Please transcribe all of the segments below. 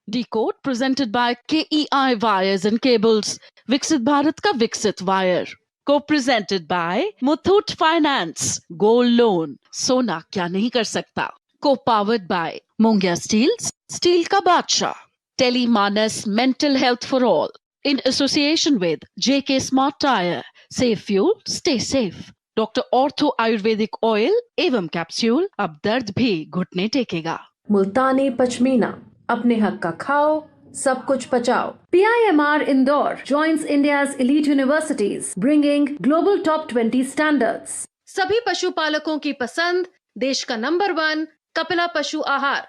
Decode presented by KEI Wires and Cables. विकसित भारत का विकसित wire. Co-presented by Muthoot Finance. Gold Loan. सोना क्या नहीं कर सकता. Co-powered by Mongia Steels. Steel का बादशाह. Telemanas Mental Health for All. In association with JK Smart Tire. Save fuel, stay safe. Doctor ortho Ayurvedic oil एवं कैप्सूल अब दर्द भी घुटने टेकेगा. मुल्तानी पश्मीना, अपने हक का खाओ, सब कुछ पचाओ. PIMR Indore joins India's elite universities, bringing global top 20 standards. सभी पशुपालकों की पसंद, देश का नंबर 1 कपिला पशु आहार.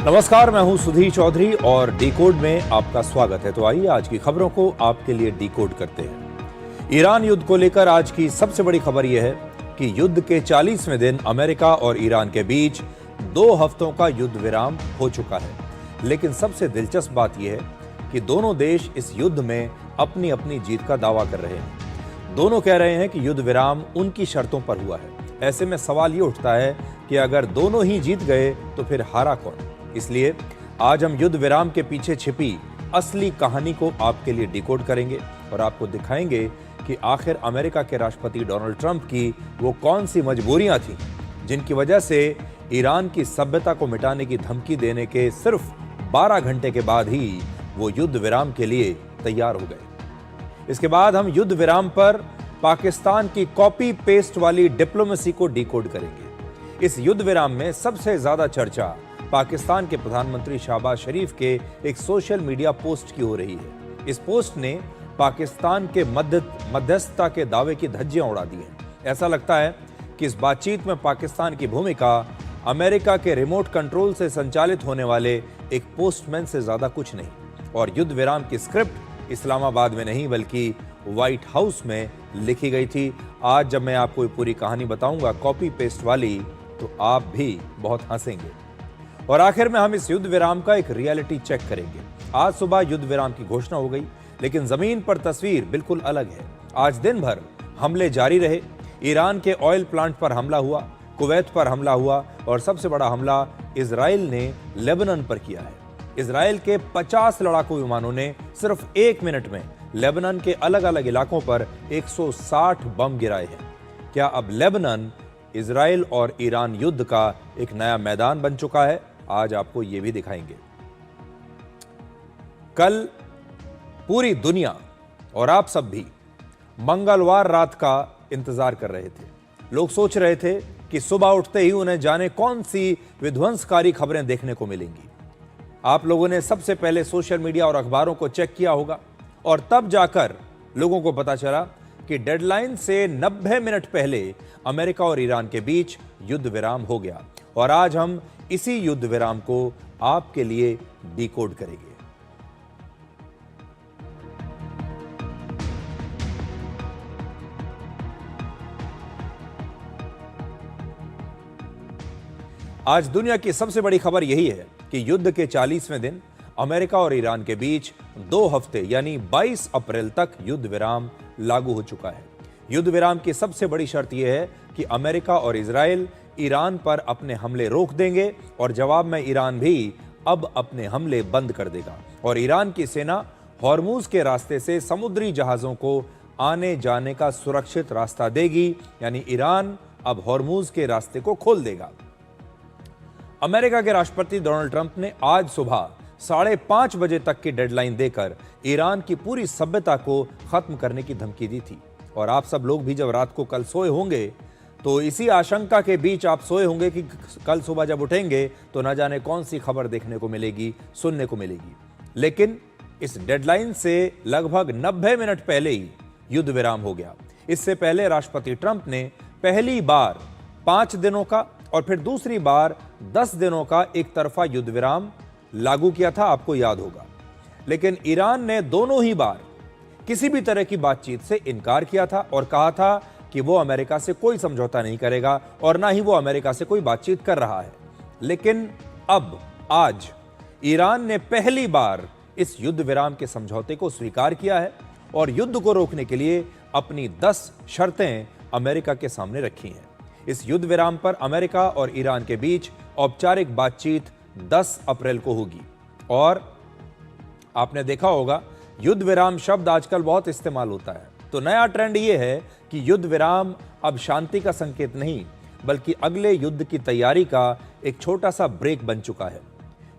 नमस्कार, मैं हूं सुधीर चौधरी और डिकोड में आपका स्वागत है। तो आइए आज की खबरों को आपके लिए डिकोड करते हैं। ईरान युद्ध को लेकर आज की सबसे बड़ी खबर यह है कि युद्ध के 40वें दिन अमेरिका और ईरान के बीच 2 हफ्तों का युद्ध विराम हो चुका है। लेकिन सबसे दिलचस्प बात यह है कि दोनों देश इस युद्ध में अपनी अपनी जीत का दावा कर रहे हैं। दोनों कह रहे हैं कि युद्ध विराम उनकी शर्तों पर हुआ है। ऐसे में सवाल ये उठता है कि अगर दोनों ही जीत गए तो फिर हारा कौन? इसलिए आज हम युद्ध विराम के पीछे छिपी असली कहानी को आपके लिए डिकोड करेंगे और आपको दिखाएंगे कि आखिर अमेरिका के राष्ट्रपति डोनाल्ड ट्रंप की वो कौन सी मजबूरियां थीं जिनकी वजह से ईरान की सभ्यता को मिटाने की धमकी देने के सिर्फ 12 घंटे के बाद ही वो युद्ध विराम के लिए तैयार हो गए। इसके बाद हम युद्ध विराम पर पाकिस्तान की कॉपी पेस्ट वाली डिप्लोमेसी को डिकोड करेंगे। इस युद्ध विराम में सबसे ज्यादा चर्चा पाकिस्तान के प्रधानमंत्री शहबाज शरीफ के एक सोशल मीडिया पोस्ट की हो रही है। इस पोस्ट ने पाकिस्तान के मध्यस्थता के दावे की धज्जियां उड़ा दी हैं। ऐसा लगता है कि इस बातचीत में पाकिस्तान की भूमिका अमेरिका के रिमोट कंट्रोल से संचालित होने वाले एक पोस्टमैन से ज्यादा कुछ नहीं और युद्ध विराम की स्क्रिप्ट इस्लामाबाद में नहीं बल्कि व्हाइट हाउस में लिखी गई थी। आज जब मैं आपको पूरी कहानी बताऊंगा कॉपी पेस्ट वाली, तो आप भी बहुत हंसेंगे। और आखिर में हम इस युद्ध विराम का एक रियलिटी चेक करेंगे। आज सुबह युद्ध विराम की घोषणा हो गई, लेकिन जमीन पर तस्वीर बिल्कुल अलग है। आज दिन भर हमले जारी रहे। ईरान के ऑयल प्लांट पर हमला हुआ, कुवैत पर हमला हुआ और सबसे बड़ा हमला इजराइल ने लेबनान पर किया है। इजराइल के 50 लड़ाकू विमानों ने सिर्फ 1 मिनट में लेबनान के अलग अलग इलाकों पर 160 बम गिराए हैं। क्या अब लेबनान इजराइल और ईरान युद्ध का एक नया मैदान बन चुका है? आज आपको यह भी दिखाएंगे। कल पूरी दुनिया और आप सब भी मंगलवार रात का इंतजार कर रहे थे। लोग सोच रहे थे कि सुबह उठते ही उन्हें जाने कौन सी विध्वंसकारी खबरें देखने को मिलेंगी। आप लोगों ने सबसे पहले सोशल मीडिया और अखबारों को चेक किया होगा और तब जाकर लोगों को पता चला कि डेडलाइन से 90 मिनट पहले अमेरिका और ईरान के बीच युद्ध विराम हो गया। और आज हम इसी युद्ध विराम को आपके लिए डिकोड करेंगे। आज दुनिया की सबसे बड़ी खबर यही है कि युद्ध के 40वें दिन अमेरिका और ईरान के बीच 2 हफ्ते यानी 22 अप्रैल तक युद्ध विराम लागू हो चुका है। युद्ध विराम की सबसे बड़ी शर्त यह है कि अमेरिका और इजराइल ईरान पर अपने हमले रोक देंगे और जवाब में ईरान भी अब अपने हमले बंद कर देगा और ईरान की सेना हॉर्मूज के रास्ते से समुद्री जहाजों को आने जाने का सुरक्षित रास्ता देगी। यानी ईरान अब हॉर्मूज के रास्ते को खोल देगा। अमेरिका के राष्ट्रपति डोनाल्ड ट्रंप ने आज सुबह 5:30 बजे तक की डेडलाइन देकर ईरान की पूरी सभ्यता को खत्म करने की धमकी दी थी। और आप सब लोग भी जब रात को कल सोए होंगे तो इसी आशंका के बीच आप सोए होंगे कि कल सुबह जब उठेंगे तो न जाने कौन सी खबर देखने को मिलेगी, सुनने को मिलेगी। लेकिन इस डेडलाइन से लगभग 90 मिनट पहले ही युद्ध विराम हो गया। इससे पहले राष्ट्रपति ट्रंप ने पहली बार 5 दिनों का और फिर दूसरी बार 10 दिनों का एक तरफा युद्ध विराम लागू किया था, आपको याद होगा। लेकिन ईरान ने दोनों ही बार किसी भी तरह की बातचीत से इनकार किया था और कहा था कि वो अमेरिका से कोई समझौता नहीं करेगा और ना ही वो अमेरिका से कोई बातचीत कर रहा है। लेकिन अब आज ईरान ने पहली बार इस युद्ध विराम के समझौते को स्वीकार किया है और युद्ध को रोकने के लिए अपनी 10 शर्तें अमेरिका के सामने रखी हैं। इस युद्ध विराम पर अमेरिका और ईरान के बीच औपचारिक बातचीत 10 अप्रैल को होगी। और आपने देखा होगा युद्ध विराम शब्द आजकल बहुत इस्तेमाल होता है, तो नया ट्रेंड यह है कि युद्ध विराम अब शांति का संकेत नहीं बल्कि अगले युद्ध की तैयारी का एक छोटा सा ब्रेक बन चुका है।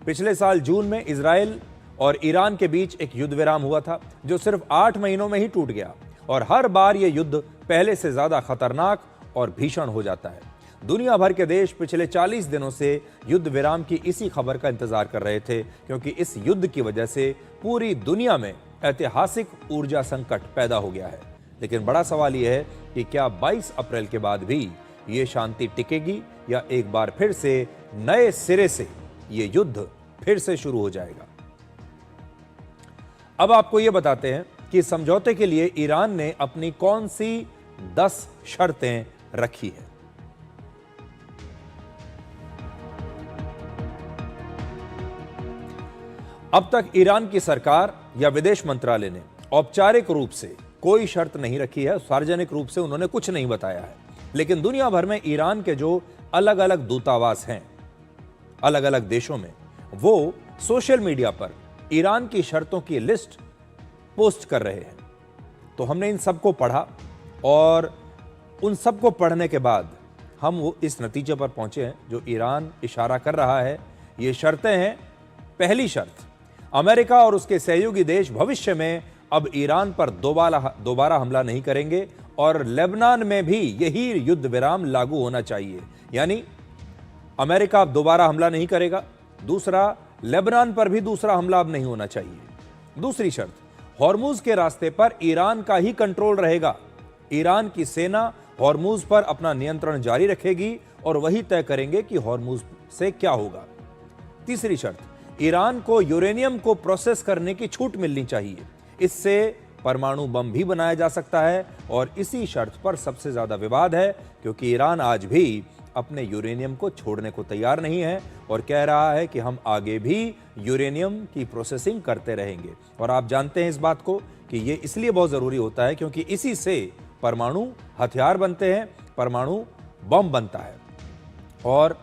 पिछले साल जून में इजराइल और ईरान के बीच एक युद्ध विराम हुआ था जो सिर्फ 8 महीनों में ही टूट गया और हर बार यह युद्ध पहले से ज्यादा खतरनाक और भीषण हो जाता है। दुनिया भर के देश पिछले 40 दिनों से युद्ध विराम की इसी खबर का इंतजार कर रहे थे क्योंकि इस युद्ध की वजह से पूरी दुनिया में ऐतिहासिक ऊर्जा संकट पैदा हो गया है। लेकिन बड़ा सवाल यह है कि क्या 22 अप्रैल के बाद भी ये शांति टिकेगी या एक बार फिर से नए सिरे से ये युद्ध फिर से शुरू हो जाएगा। अब आपको यह बताते हैं कि समझौते के लिए ईरान ने अपनी कौन सी 10 शर्तें रखी हैं। अब तक ईरान की सरकार या विदेश मंत्रालय ने औपचारिक रूप से कोई शर्त नहीं रखी है, सार्वजनिक रूप से उन्होंने कुछ नहीं बताया है। लेकिन दुनिया भर में ईरान के जो अलग अलग दूतावास हैं अलग अलग देशों में, वो सोशल मीडिया पर ईरान की शर्तों की लिस्ट पोस्ट कर रहे हैं। तो हमने इन सबको पढ़ा और उन सबको पढ़ने के बाद हम वो इस नतीजे पर पहुंचे हैं जो ईरान इशारा कर रहा है। ये शर्तें हैं। पहली शर्त, अमेरिका और उसके सहयोगी देश भविष्य में अब ईरान पर दोबारा हमला नहीं करेंगे और लेबनान में भी यही युद्ध विराम लागू होना चाहिए। यानी अमेरिका अब दोबारा हमला नहीं करेगा। दूसरा, लेबनान पर भी दूसरा हमला अब नहीं होना चाहिए। दूसरी शर्त, हॉर्मुज के रास्ते पर ईरान का ही कंट्रोल रहेगा। ईरान की सेना हॉर्मुज पर अपना नियंत्रण जारी रखेगी और वही तय करेंगे कि हॉर्मुज से क्या होगा। तीसरी शर्त, ईरान को यूरेनियम को प्रोसेस करने की छूट मिलनी चाहिए। इससे परमाणु बम भी बनाया जा सकता है और इसी शर्त पर सबसे ज्यादा विवाद है क्योंकि ईरान आज भी अपने यूरेनियम को छोड़ने को तैयार नहीं है और कह रहा है कि हम आगे भी यूरेनियम की प्रोसेसिंग करते रहेंगे। और आप जानते हैं इस बात को कि ये इसलिए बहुत जरूरी होता है क्योंकि इसी से परमाणु हथियार बनते हैं, परमाणु बम बनता है। और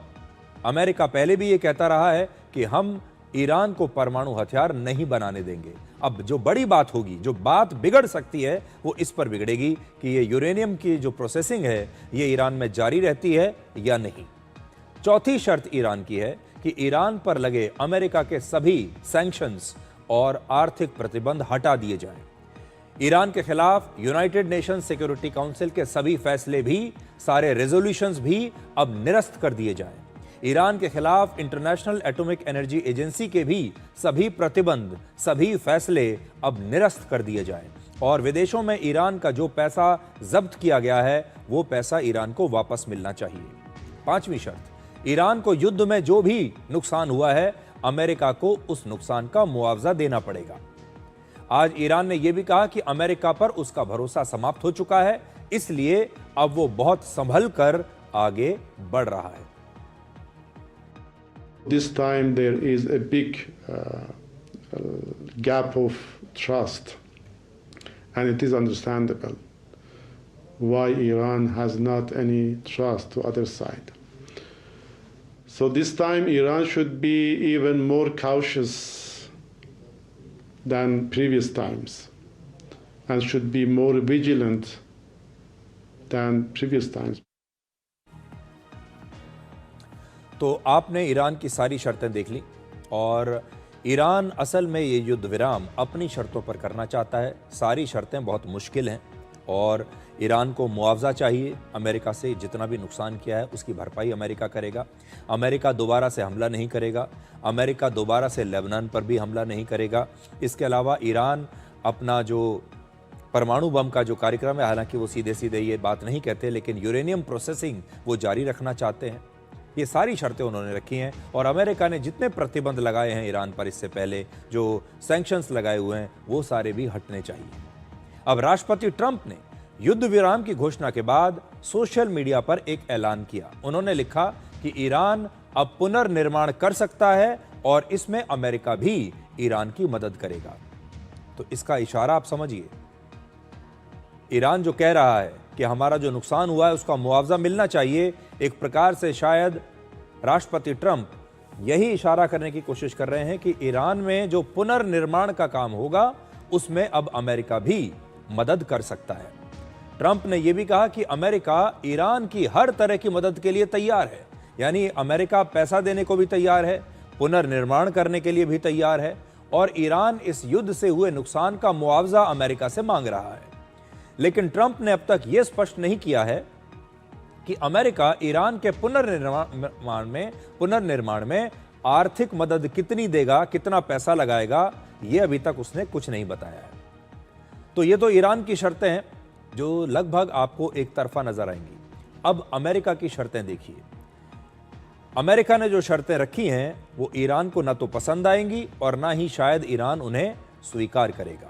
अमेरिका पहले भी ये कहता रहा है कि हम ईरान को परमाणु हथियार नहीं बनाने देंगे। अब जो बड़ी बात होगी, जो बात बिगड़ सकती है, वो इस पर बिगड़ेगी कि ये यूरेनियम की जो प्रोसेसिंग है ये ईरान में जारी रहती है या नहीं। चौथी शर्त ईरान की है कि ईरान पर लगे अमेरिका के सभी सैंक्शंस और आर्थिक प्रतिबंध हटा दिए जाएं। ईरान के खिलाफ यूनाइटेड नेशंस सिक्योरिटी काउंसिल के सभी फैसले भी, सारे रेजोल्यूशंस भी अब निरस्त कर दिए जाएं। ईरान के खिलाफ इंटरनेशनल एटॉमिक एनर्जी एजेंसी के भी सभी प्रतिबंध, सभी फैसले अब निरस्त कर दिए जाएं और विदेशों में ईरान का जो पैसा जब्त किया गया है वो पैसा ईरान को वापस मिलना चाहिए। पांचवी शर्त, ईरान को युद्ध में जो भी नुकसान हुआ है अमेरिका को उस नुकसान का मुआवजा देना पड़ेगा। आज ईरान ने यह भी कहा कि अमेरिका पर उसका भरोसा समाप्त हो चुका है, इसलिए अब वो बहुत संभल कर आगे बढ़ रहा है। This time there is a big gap of trust, and it is understandable why Iran has not any trust to other side. So this time Iran should be even more cautious than previous times and should be more vigilant than previous times. तो आपने Iran की सारी शर्तें देख ली और Iran असल में ये युद्ध विराम अपनी शर्तों पर करना चाहता है। सारी शर्तें बहुत मुश्किल हैं और ईरान को मुआवजा चाहिए अमेरिका से। जितना भी नुकसान किया है उसकी भरपाई अमेरिका करेगा। अमेरिका दोबारा से हमला नहीं करेगा। अमेरिका दोबारा से लेबनान पर भी हमला नहीं करेगा। इसके अलावा ईरान अपना जो परमाणु बम का जो कार्यक्रम है, हालांकि वो सीधे सीधे ये बात नहीं कहते, लेकिन यूरेनियम प्रोसेसिंग वो जारी रखना चाहते हैं। ये सारी शर्तें उन्होंने रखी हैं और अमेरिका ने जितने प्रतिबंध लगाए हैं ईरान पर इससे पहले, जो सैंक्शंस लगाए हुए हैं, वो सारे भी हटने चाहिए। अब राष्ट्रपति ट्रंप ने युद्ध विराम की घोषणा के बाद सोशल मीडिया पर एक ऐलान किया। उन्होंने लिखा कि ईरान अब पुनर्निर्माण कर सकता है और इसमें अमेरिका भी ईरान की मदद करेगा। तो इसका इशारा आप समझिए, ईरान जो कह रहा है कि हमारा जो नुकसान हुआ है उसका मुआवजा मिलना चाहिए, एक प्रकार से शायद राष्ट्रपति ट्रंप यही इशारा करने की कोशिश कर रहे हैं कि ईरान में जो पुनर्निर्माण का काम होगा उसमें अब अमेरिका भी मदद कर सकता है। ट्रंप ने यह भी कहा कि अमेरिका ईरान की हर तरह की मदद के लिए तैयार है, यानी अमेरिका पैसा देने को भी तैयार है, पुनर्निर्माण करने के लिए भी तैयार है और ईरान इस युद्ध से हुए नुकसान का मुआवजा अमेरिका से मांग रहा है। लेकिन ट्रंप ने अब तक यह स्पष्ट नहीं किया है कि अमेरिका ईरान के पुनर्निर्माण में आर्थिक मदद कितनी देगा, कितना पैसा लगाएगा, यह अभी तक उसने कुछ नहीं बताया है। तो ये तो ईरान की शर्तें हैं जो लगभग आपको एक तरफा नजर आएंगी। अब अमेरिका की शर्तें देखिए। अमेरिका ने जो शर्तें रखी हैं वो ईरान को ना तो पसंद आएंगी और ना ही शायद ईरान उन्हें स्वीकार करेगा।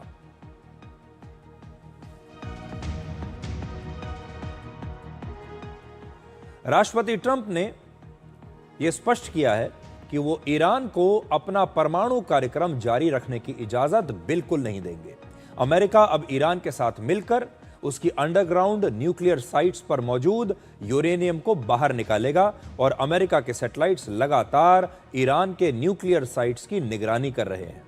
राष्ट्रपति ट्रंप ने यह स्पष्ट किया है कि वो ईरान को अपना परमाणु कार्यक्रम जारी रखने की इजाजत बिल्कुल नहीं देंगे। अमेरिका अब ईरान के साथ मिलकर उसकी अंडरग्राउंड न्यूक्लियर साइट्स पर मौजूद यूरेनियम को बाहर निकालेगा और अमेरिका के सैटेलाइट्स लगातार ईरान के न्यूक्लियर साइट्स की निगरानी कर रहे हैं।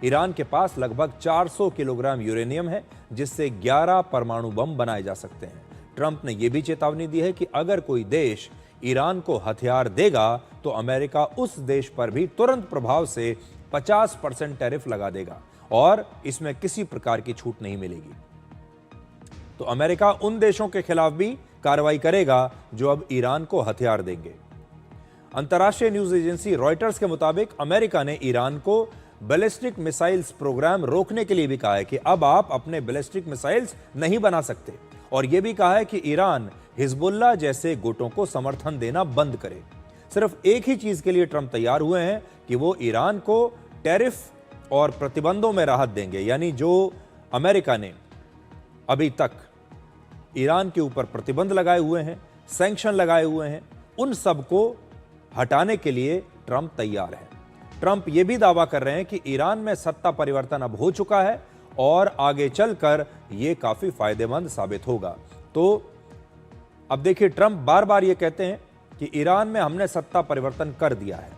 ईरान के पास लगभग 400 किलोग्राम यूरेनियम है जिससे 11 परमाणु बम बनाए जा सकते हैं। ट्रंप ने यह भी चेतावनी दी है कि अगर कोई देश ईरान को हथियार देगा तो अमेरिका उस देश पर भी तुरंत प्रभाव से 50% टैरिफ लगा देगा और इसमें किसी प्रकार की छूट नहीं मिलेगी। तो अमेरिका उन देशों के खिलाफ भी कार्रवाई करेगा जो अब ईरान को हथियार देंगे। अंतर्राष्ट्रीय न्यूज एजेंसी रॉयटर्स के मुताबिक अमेरिका ने ईरान को बैलिस्टिक मिसाइल्स प्रोग्राम रोकने के लिए भी कहा है कि अब आप अपने बैलिस्टिक मिसाइल्स नहीं बना सकते और यह भी कहा है कि ईरान हिजबुल्लाह जैसे गुटों को समर्थन देना बंद करे। सिर्फ एक ही चीज के लिए ट्रंप तैयार हुए हैं कि वो ईरान को टैरिफ और प्रतिबंधों में राहत देंगे, यानी जो अमेरिका ने अभी तक ईरान के ऊपर प्रतिबंध लगाए हुए हैं, सैंक्शन लगाए हुए हैं, उन सब को हटाने के लिए ट्रंप तैयार है। ट्रंप यह भी दावा कर रहे हैं कि ईरान में सत्ता परिवर्तन अब हो चुका है और आगे चलकर यह काफी फायदेमंद साबित होगा। तो अब देखिए, ट्रंप बार बार यह कहते हैं कि ईरान में हमने सत्ता परिवर्तन कर दिया है,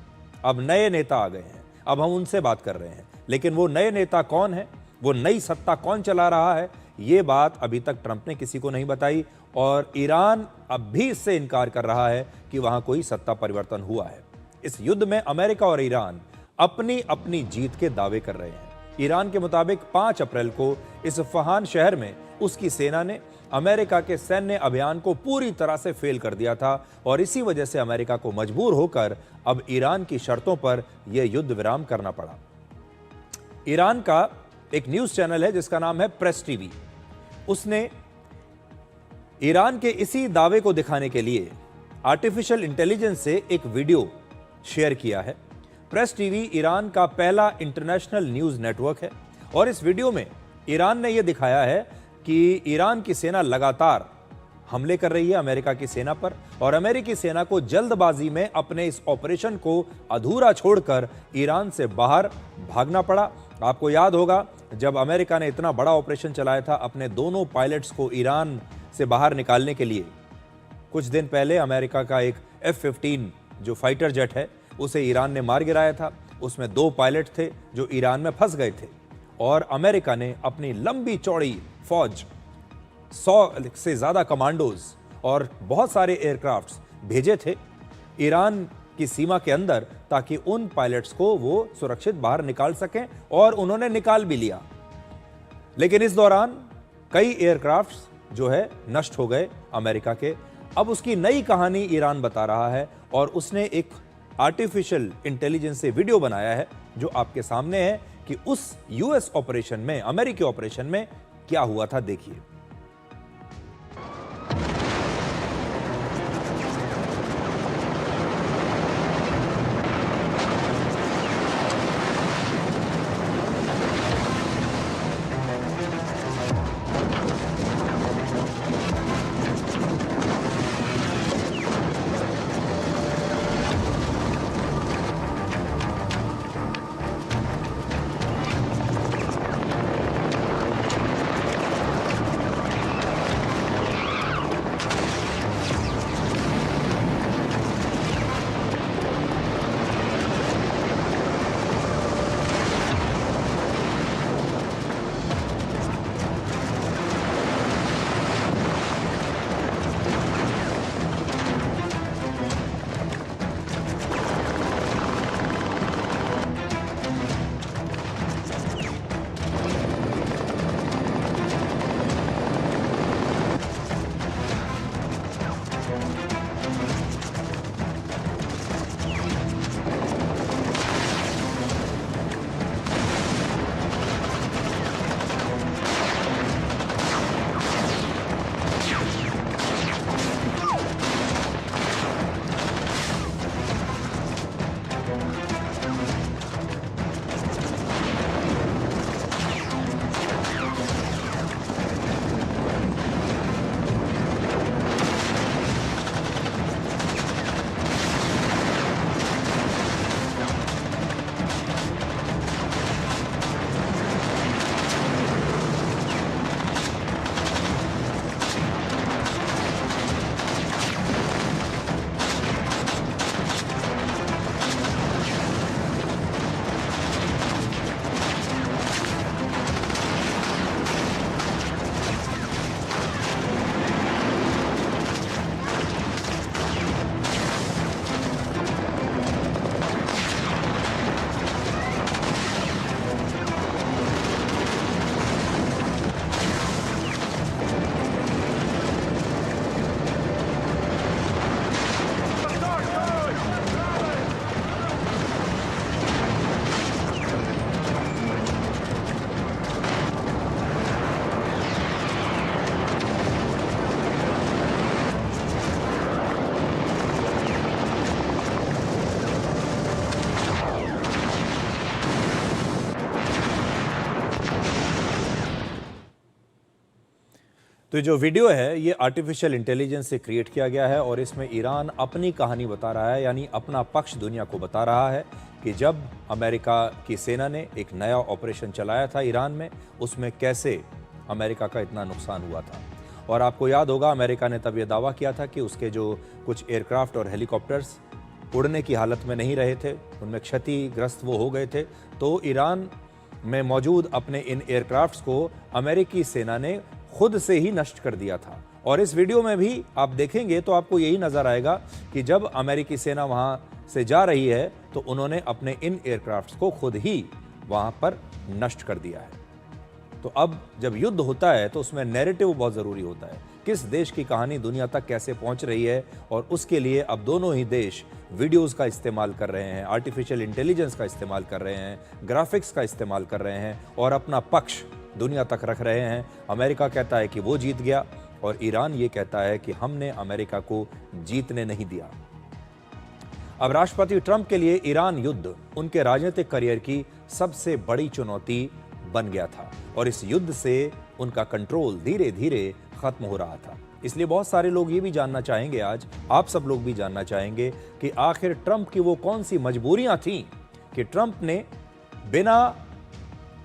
अब नए नेता आ गए हैं, अब हम उनसे बात कर रहे हैं। लेकिन वो नए नेता कौन है, वो नई सत्ता कौन चला रहा है, ये बात अभी तक ट्रंप ने किसी को नहीं बताई और ईरान अब भी इससे इनकार कर रहा है कि वहां कोई सत्ता परिवर्तन हुआ है। इस युद्ध में अमेरिका और ईरान अपनी अपनी जीत के दावे कर रहे हैं। ईरान के मुताबिक 5 अप्रैल को इस्फहान शहर में उसकी सेना ने अमेरिका के सैन्य अभियान को पूरी तरह से फेल कर दिया था और इसी वजह से अमेरिका को मजबूर होकर अब ईरान की शर्तों पर यह युद्ध विराम करना पड़ा। ईरान का एक न्यूज चैनल है जिसका नाम है प्रेस टीवी। उसने ईरान के इसी दावे को दिखाने के लिए आर्टिफिशियल इंटेलिजेंस से एक वीडियो शेयर किया है। प्रेस टीवी ईरान का पहला इंटरनेशनल न्यूज नेटवर्क है और इस वीडियो में ईरान ने यह दिखाया है कि ईरान की सेना लगातार हमले कर रही है अमेरिका की सेना पर और अमेरिकी सेना को जल्दबाजी में अपने इस ऑपरेशन को अधूरा छोड़कर ईरान से बाहर भागना पड़ा। आपको याद होगा जब अमेरिका ने इतना बड़ा ऑपरेशन चलाया था अपने दोनों पायलट्स को ईरान से बाहर निकालने के लिए, कुछ दिन पहले अमेरिका का एक F-15 जो फाइटर जेट है उसे ईरान ने मार गिराया था। उसमें 2 पायलट थे जो ईरान में फंस गए थे और अमेरिका ने अपनी लंबी चौड़ी फौज, 100 से ज्यादा कमांडोज और बहुत सारे एयरक्राफ्ट्स भेजे थे ईरान की सीमा के अंदर ताकि उन पायलट्स को वो सुरक्षित बाहर निकाल सकें और उन्होंने निकाल भी लिया। लेकिन इस दौरान कई एयरक्राफ्ट्स जो है नष्ट हो गए अमेरिका के। अब उसकी नई कहानी ईरान बता रहा है और उसने एक आर्टिफिशियल इंटेलिजेंस से वीडियो बनाया है जो आपके सामने है कि उस यूएस ऑपरेशन में, अमेरिकी ऑपरेशन में क्या हुआ था। देखिए। तो जो वीडियो है ये आर्टिफिशियल इंटेलिजेंस से क्रिएट किया गया है और इसमें ईरान अपनी कहानी बता रहा है, यानी अपना पक्ष दुनिया को बता रहा है कि जब अमेरिका की सेना ने एक नया ऑपरेशन चलाया था ईरान में, उसमें कैसे अमेरिका का इतना नुकसान हुआ था। और आपको याद होगा अमेरिका ने तब यह दावा किया था कि उसके जो कुछ एयरक्राफ्ट और हेलीकॉप्टर्स उड़ने की हालत में नहीं रहे थे, उनमें क्षतिग्रस्त वो हो गए थे। तो ईरान में मौजूद अपने इन एयरक्राफ्ट्स को अमेरिकी सेना ने खुद से ही नष्ट कर दिया था। और इस वीडियो में भी आप देखेंगे तो आपको यही नजर आएगा कि जब अमेरिकी सेना वहां से जा रही है तो उन्होंने अपने इन एयरक्राफ्ट्स को खुद ही वहां पर नष्ट कर दिया है। तो अब जब युद्ध होता है तो उसमें नैरेटिव बहुत जरूरी होता है, किस देश की कहानी दुनिया तक कैसे पहुंच रही है। और उसके लिए अब दोनों ही देश वीडियोस का इस्तेमाल कर रहे हैं, आर्टिफिशियल इंटेलिजेंस का इस्तेमाल कर रहे हैं, ग्राफिक्स का इस्तेमाल कर रहे हैं और अपना पक्ष दुनिया तक रख रहे हैं। अमेरिका कहता है कि वो जीत गया और ईरान ये कहता है कि हमने अमेरिका को जीतने नहीं दिया। अब राष्ट्रपति ट्रंप के लिए ईरान युद्ध उनके राजनीतिक करियर की सबसे बड़ी चुनौती बन गया था और इस युद्ध से उनका कंट्रोल धीरे धीरे खत्म हो रहा था। इसलिए बहुत सारे लोग ये भी जानना चाहेंगे, आज आप सब लोग भी जानना चाहेंगे कि आखिर ट्रंप की वो कौन सी मजबूरियां थीं कि ट्रंप ने बिना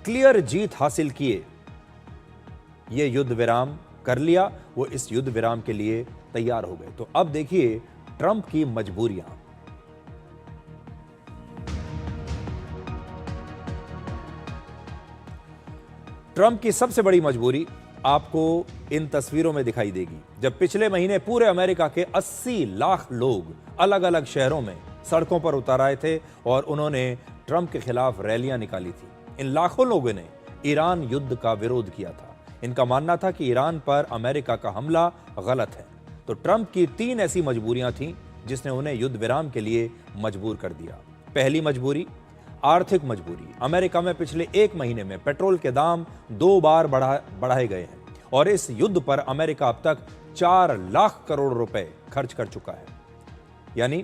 क्लियर जीत हासिल किए ये युद्ध विराम कर लिया, वो इस युद्ध विराम के लिए तैयार हो गए। तो अब देखिए ट्रंप की मजबूरियां। ट्रंप की सबसे बड़ी मजबूरी आपको इन तस्वीरों में दिखाई देगी। जब पिछले महीने पूरे अमेरिका के 80 लाख लोग अलग अलग शहरों में सड़कों पर उतर आए थे और उन्होंने ट्रंप के खिलाफ रैलियां निकाली थी। इन लाखों लोगों ने ईरान युद्ध का विरोध किया था। इनका मानना था कि ईरान पर अमेरिका का हमला गलत है। तो ट्रंप की 3 ऐसी मजबूरियां थीं जिसने उन्हें युद्ध विराम के लिए मजबूर कर दिया। पहली मजबूरी, आर्थिक मजबूरी। अमेरिका में पिछले 1 महीने में पेट्रोल के दाम 2 बार बढ़ाए गए हैं और इस युद्ध पर अमेरिका अब तक 4 लाख करोड़ रुपए खर्च कर चुका है। यानी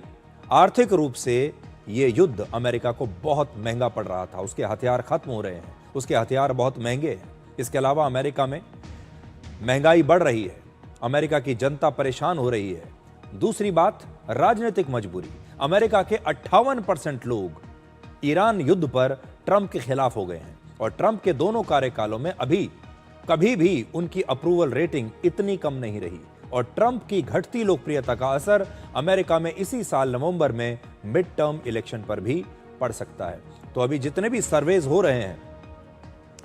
आर्थिक रूप से यह युद्ध अमेरिका को बहुत महंगा पड़ रहा था। उसके हथियार खत्म हो रहे हैं, उसके हथियार बहुत महंगे हैं। इसके अलावा अमेरिका में महंगाई बढ़ रही है, अमेरिका की जनता परेशान हो रही है। दूसरी बात, राजनीतिक मजबूरी। अमेरिका के 58% लोग ईरान युद्ध पर ट्रंप के खिलाफ हो गए हैं और ट्रंप के दोनों कार्यकालों में कभी भी उनकी अप्रूवल रेटिंग इतनी कम नहीं रही और ट्रंप की घटती लोकप्रियता का असर अमेरिका में इसी साल नवंबर में मिड टर्म इलेक्शन पर भी पड़ सकता है। तो अभी जितने भी सर्वेज हो रहे हैं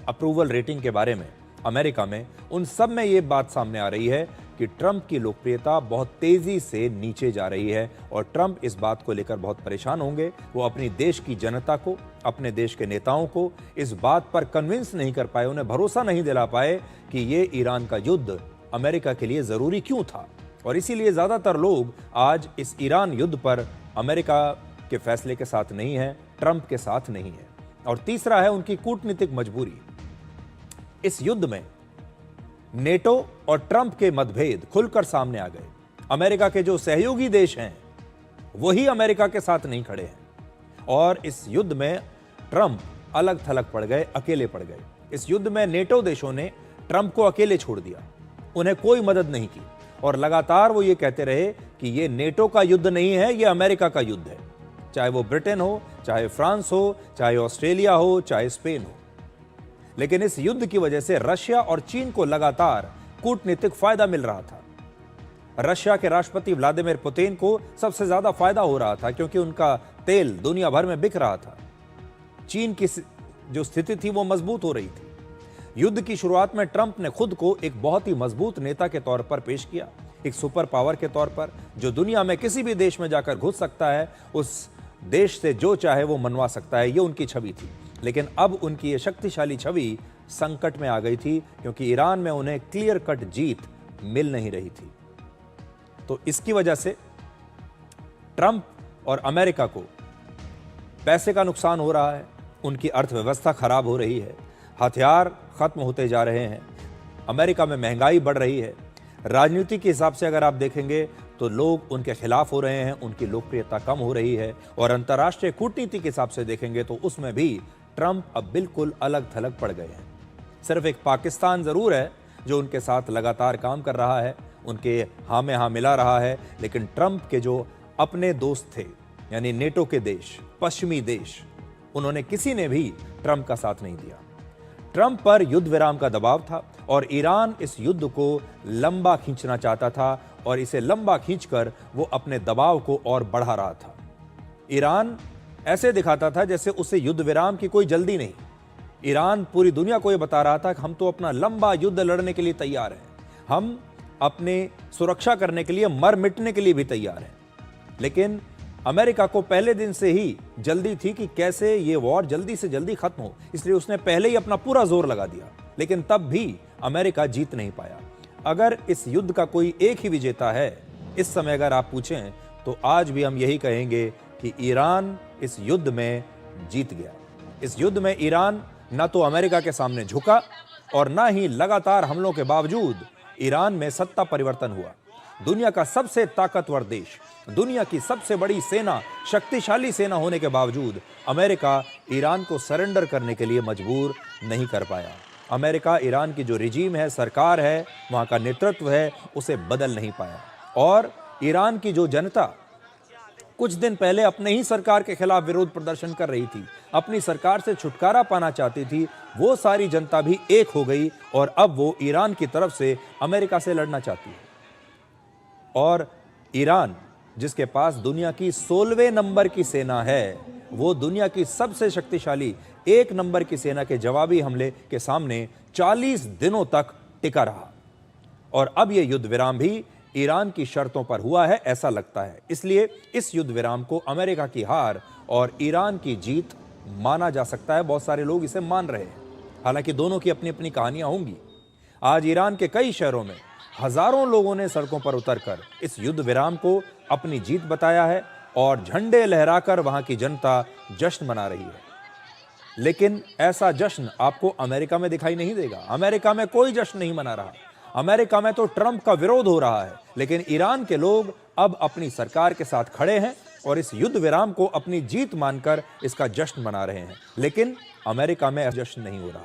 अप्रूवल रेटिंग के बारे में अमेरिका में, उन सब में यह बात सामने आ रही है कि ट्रंप की लोकप्रियता बहुत तेजी से नीचे जा रही है और ट्रंप इस बात को लेकर बहुत परेशान होंगे। वो अपनी देश की जनता को, अपने देश के नेताओं को इस बात पर कन्विंस नहीं कर पाए, उन्हें भरोसा नहीं दिला पाए कि ये ईरान का युद्ध अमेरिका के लिए जरूरी क्यों था। और इसीलिए ज्यादातर लोग आज इस ईरान युद्ध पर अमेरिका के फैसले के साथ नहीं है, ट्रंप के साथ नहीं है। और तीसरा है उनकी कूटनीतिक मजबूरी। इस युद्ध में नेटो और ट्रंप के मतभेद खुलकर सामने आ गए। अमेरिका के जो सहयोगी देश हैं वही अमेरिका के साथ नहीं खड़े हैं और इस युद्ध में ट्रंप अलग थलग पड़ गए, अकेले पड़ गए। इस युद्ध में नेटो देशों ने ट्रंप को अकेले छोड़ दिया, उन्हें कोई मदद नहीं की और लगातार वो ये कहते रहे कि ये नेटो का युद्ध नहीं है, ये अमेरिका का युद्ध है। चाहे वो ब्रिटेन हो, चाहे फ्रांस हो, चाहे ऑस्ट्रेलिया हो, चाहे स्पेन हो। लेकिन इस युद्ध की वजह से रशिया और चीन को लगातार कूटनीतिक फायदा मिल रहा था। रशिया के राष्ट्रपति व्लादिमीर पुतिन को सबसे ज्यादा फायदा हो रहा था क्योंकि उनका तेल दुनिया भर में बिक रहा था। चीन की जो स्थिति थी वो मजबूत हो रही थी। युद्ध की शुरुआत में ट्रंप ने खुद को एक बहुत ही मजबूत नेता के तौर पर पेश किया, एक सुपर पावर के तौर पर जो दुनिया में किसी भी देश में जाकर घुस सकता है, उस देश से जो चाहे वो मनवा सकता है, ये उनकी छवि थी। लेकिन अब उनकी ये शक्तिशाली छवि संकट में आ गई थी क्योंकि ईरान में उन्हें क्लियर कट जीत मिल नहीं रही थी। तो इसकी वजह से ट्रंप और अमेरिका को पैसे का नुकसान हो रहा है, उनकी अर्थव्यवस्था खराब हो रही है, हथियार खत्म होते जा रहे हैं, अमेरिका में महंगाई बढ़ रही है। राजनीति के हिसाब से अगर आप देखेंगे तो लोग उनके खिलाफ हो रहे हैं, उनकी लोकप्रियता कम हो रही है और अंतर्राष्ट्रीय कूटनीति के हिसाब से देखेंगे तो उसमें भी ट्रंप अब बिल्कुल अलग थलग पड़ गए हैं। सिर्फ एक पाकिस्तान जरूर है जो उनके साथ लगातार काम कर रहा है, उनके हाँ में हाँ मिला रहा है। लेकिन ट्रंप के जो अपने दोस्त थे, यानी नेटो के देश, पश्चिमी देश, उन्होंने किसी ने भी ट्रंप का साथ नहीं दिया। ट्रंप पर युद्ध विराम का दबाव था और ईरान इस युद्ध को लंबा खींचना चाहता था और इसे लंबा खींचकर वो अपने दबाव को और बढ़ा रहा था। ईरान ऐसे दिखाता था जैसे उसे युद्ध विराम की कोई जल्दी नहीं। ईरान पूरी दुनिया को यह बता रहा था कि हम तो अपना लंबा युद्ध लड़ने के लिए तैयार हैं, हम अपने सुरक्षा करने के लिए, मर मिटने के लिए भी तैयार हैं। लेकिन अमेरिका को पहले दिन से ही जल्दी थी कि कैसे ये वॉर जल्दी से जल्दी खत्म हो, इसलिए उसने पहले ही अपना पूरा जोर लगा दिया। लेकिन तब भी अमेरिका जीत नहीं पाया। अगर इस युद्ध का कोई एक ही विजेता है इस समय अगर आप पूछें, तो आज भी हम यही कहेंगे कि ईरान इस युद्ध में जीत गया। इस युद्ध में ईरान न तो अमेरिका के सामने झुका और न ही लगातार हमलों के बावजूद ईरान में सत्ता परिवर्तन हुआ। दुनिया का सबसे ताकतवर देश, दुनिया की सबसे बड़ी सेना, शक्तिशाली सेना होने के बावजूद अमेरिका ईरान को सरेंडर करने के लिए मजबूर नहीं कर पाया। अमेरिका ईरान की जो रिजीम है, सरकार है, वहाँ का नेतृत्व है, उसे बदल नहीं पाया। और ईरान की जो जनता कुछ दिन पहले अपने ही सरकार के खिलाफ विरोध प्रदर्शन कर रही थी, अपनी सरकार से छुटकारा पाना चाहती थी, वो सारी जनता भी एक हो गई और अब वो ईरान की तरफ से अमेरिका से लड़ना चाहती है। और ईरान, जिसके पास दुनिया की 16वें नंबर की सेना है, वो दुनिया की सबसे शक्तिशाली 1 नंबर की सेना के जवाबी हमले के सामने 40 दिनों तक टिका रहा। और अब यह युद्ध विराम भी ईरान की शर्तों पर हुआ है, ऐसा लगता है। इसलिए इस युद्ध विराम को अमेरिका की हार और ईरान की जीत माना जा सकता है। बहुत सारे लोग इसे मान रहे हैं, हालांकि दोनों की अपनी अपनी कहानियां होंगी। आज ईरान के कई शहरों में हजारों लोगों ने सड़कों पर उतरकर इस युद्ध विराम को अपनी जीत बताया है और झंडे लहराकर वहां की जनता जश्न मना रही है। लेकिन ऐसा जश्न आपको अमेरिका में दिखाई नहीं देगा। अमेरिका में कोई जश्न नहीं मना रहा। अमेरिका में तो ट्रंप का विरोध हो रहा है। लेकिन ईरान के लोग अब अपनी सरकार के साथ खड़े हैं और इस युद्ध विराम को अपनी जीत मानकर इसका जश्न मना रहे हैं। लेकिन अमेरिका में जश्न नहीं हो रहा।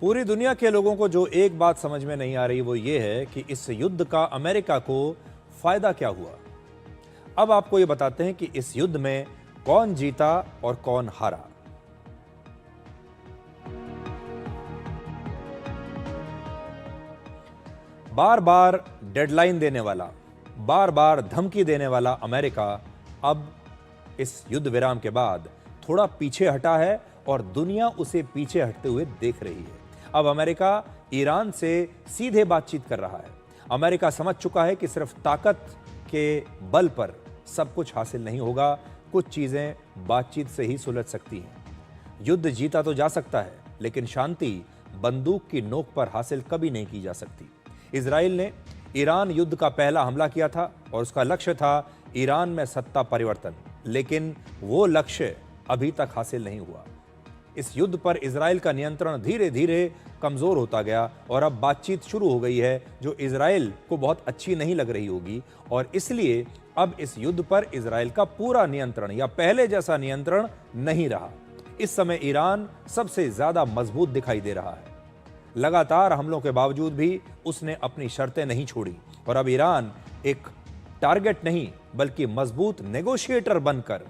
पूरी दुनिया के लोगों को जो एक बात समझ में नहीं आ रही वो ये है कि इस युद्ध का अमेरिका को फायदा क्या हुआ। अब आपको ये बताते हैं कि इस युद्ध में कौन जीता और कौन हारा। बार बार डेडलाइन देने वाला, बार बार धमकी देने वाला अमेरिका अब इस युद्ध विराम के बाद थोड़ा पीछे हटा है और दुनिया उसे पीछे हटते हुए देख रही है। अब अमेरिका ईरान से सीधे बातचीत कर रहा है। अमेरिका समझ चुका है कि सिर्फ ताकत के बल पर सब कुछ हासिल नहीं होगा, कुछ चीजें बातचीत से ही सुलझ सकती हैं। युद्ध जीता तो जा सकता है, लेकिन शांति बंदूक की नोक पर हासिल कभी नहीं की जा सकती। इजराइल ने ईरान युद्ध का पहला हमला किया था और उसका लक्ष्य था ईरान में सत्ता परिवर्तन, लेकिन वो लक्ष्य अभी तक हासिल नहीं हुआ। इस युद्ध पर इजराइल का नियंत्रण धीरे धीरे कमजोर होता गया और अब बातचीत शुरू हो गई है जो इजराइल को बहुत अच्छी नहीं लग रही होगी, और इसलिए अब इस युद्ध पर इजराइल का पूरा नियंत्रण या पहले जैसा नियंत्रण नहीं रहा। इस समय ईरान सबसे ज्यादा मजबूत दिखाई दे रहा है। लगातार हमलों के बावजूद भी उसने अपनी शर्तें नहीं छोड़ी और अब ईरान एक टारगेट नहीं बल्कि मजबूत नेगोशिएटर बनकर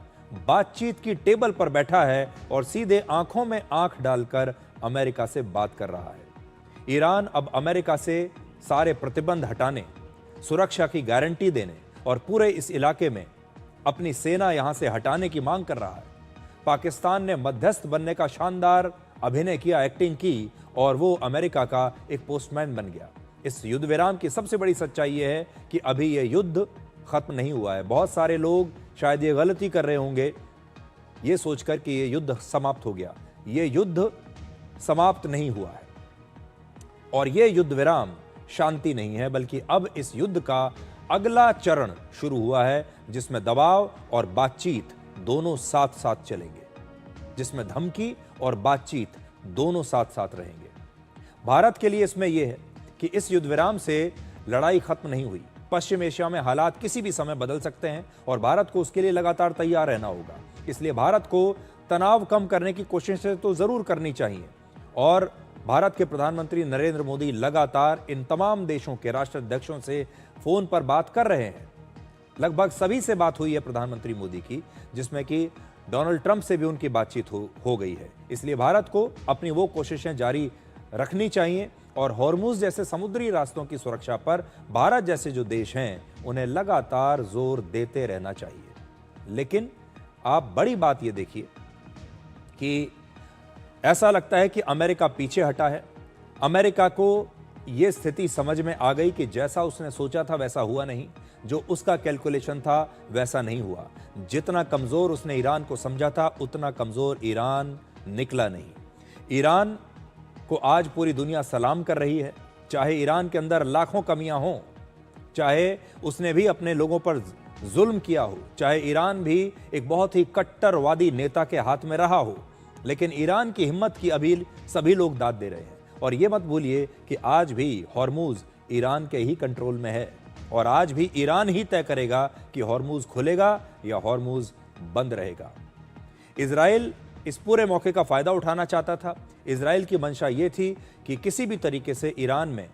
बातचीत की टेबल पर बैठा है और सीधे आंखों में आंख डालकर अमेरिका से बात कर रहा है। ईरान अब अमेरिका से सारे प्रतिबंध हटाने, सुरक्षा की गारंटी देने और पूरे इस इलाके में अपनी सेना यहां से हटाने की मांग कर रहा है। पाकिस्तान ने मध्यस्थ बनने का शानदार अभिनय किया, एक्टिंग की, और वो अमेरिका का एक पोस्टमैन बन गया। इस युद्ध विराम की सबसे बड़ी सच्चाई यह है कि अभी यह युद्ध खत्म नहीं हुआ है। बहुत सारे लोग शायद ये गलती कर रहे होंगे ये सोचकर कि ये युद्ध समाप्त हो गया। ये युद्ध समाप्त नहीं हुआ है और ये युद्ध विराम शांति नहीं है, बल्कि अब इस युद्ध का अगला चरण शुरू हुआ है जिसमें दबाव और बातचीत दोनों साथ साथ चलेंगे, जिसमें धमकी और बातचीत दोनों साथ साथ रहेंगे। भारत के लिए इसमें यह है कि इस युद्ध विराम से लड़ाई खत्म नहीं हुई। पश्चिम एशिया में हालात किसी भी समय बदल सकते हैं और भारत को उसके लिए लगातार तैयार रहना होगा। इसलिए भारत को तनाव कम करने की कोशिशें तो जरूर करनी चाहिए और भारत के प्रधानमंत्री नरेंद्र मोदी लगातार इन तमाम देशों के राष्ट्राध्यक्षों से फोन पर बात कर रहे हैं। लगभग सभी से बात हुई है प्रधानमंत्री मोदी की, जिसमें कि डोनाल्ड ट्रंप से भी उनकी बातचीत हो गई है। इसलिए भारत को अपनी वो कोशिशें जारी रखनी चाहिए और हॉर्मुज जैसे समुद्री रास्तों की सुरक्षा पर भारत जैसे जो देश हैं उन्हें लगातार जोर देते रहना चाहिए। लेकिन आप बड़ी बात ये देखिए कि ऐसा लगता है कि अमेरिका पीछे हटा है। अमेरिका को ये स्थिति समझ में आ गई कि जैसा उसने सोचा था वैसा हुआ नहीं, जो उसका कैलकुलेशन था वैसा नहीं हुआ। जितना कमजोर उसने ईरान को समझा था उतना कमजोर ईरान निकला नहीं। ईरान को आज पूरी दुनिया सलाम कर रही है, चाहे ईरान के अंदर लाखों कमियां हों, चाहे उसने भी अपने लोगों पर जुल्म किया हो, चाहे ईरान भी एक बहुत ही कट्टरवादी नेता के हाथ में रहा हो, लेकिन ईरान की हिम्मत की अभी सभी लोग दाद दे रहे हैं। और ये मत भूलिए कि आज भी हॉर्मुज ईरान के ही कंट्रोल में है और आज भी ईरान ही तय करेगा कि हॉर्मुज खुलेगा या हॉर्मुज बंद रहेगा। इजराइल इस पूरे मौके का फायदा उठाना चाहता था। इजराइल की मंशा ये थी कि किसी भी तरीके से ईरान में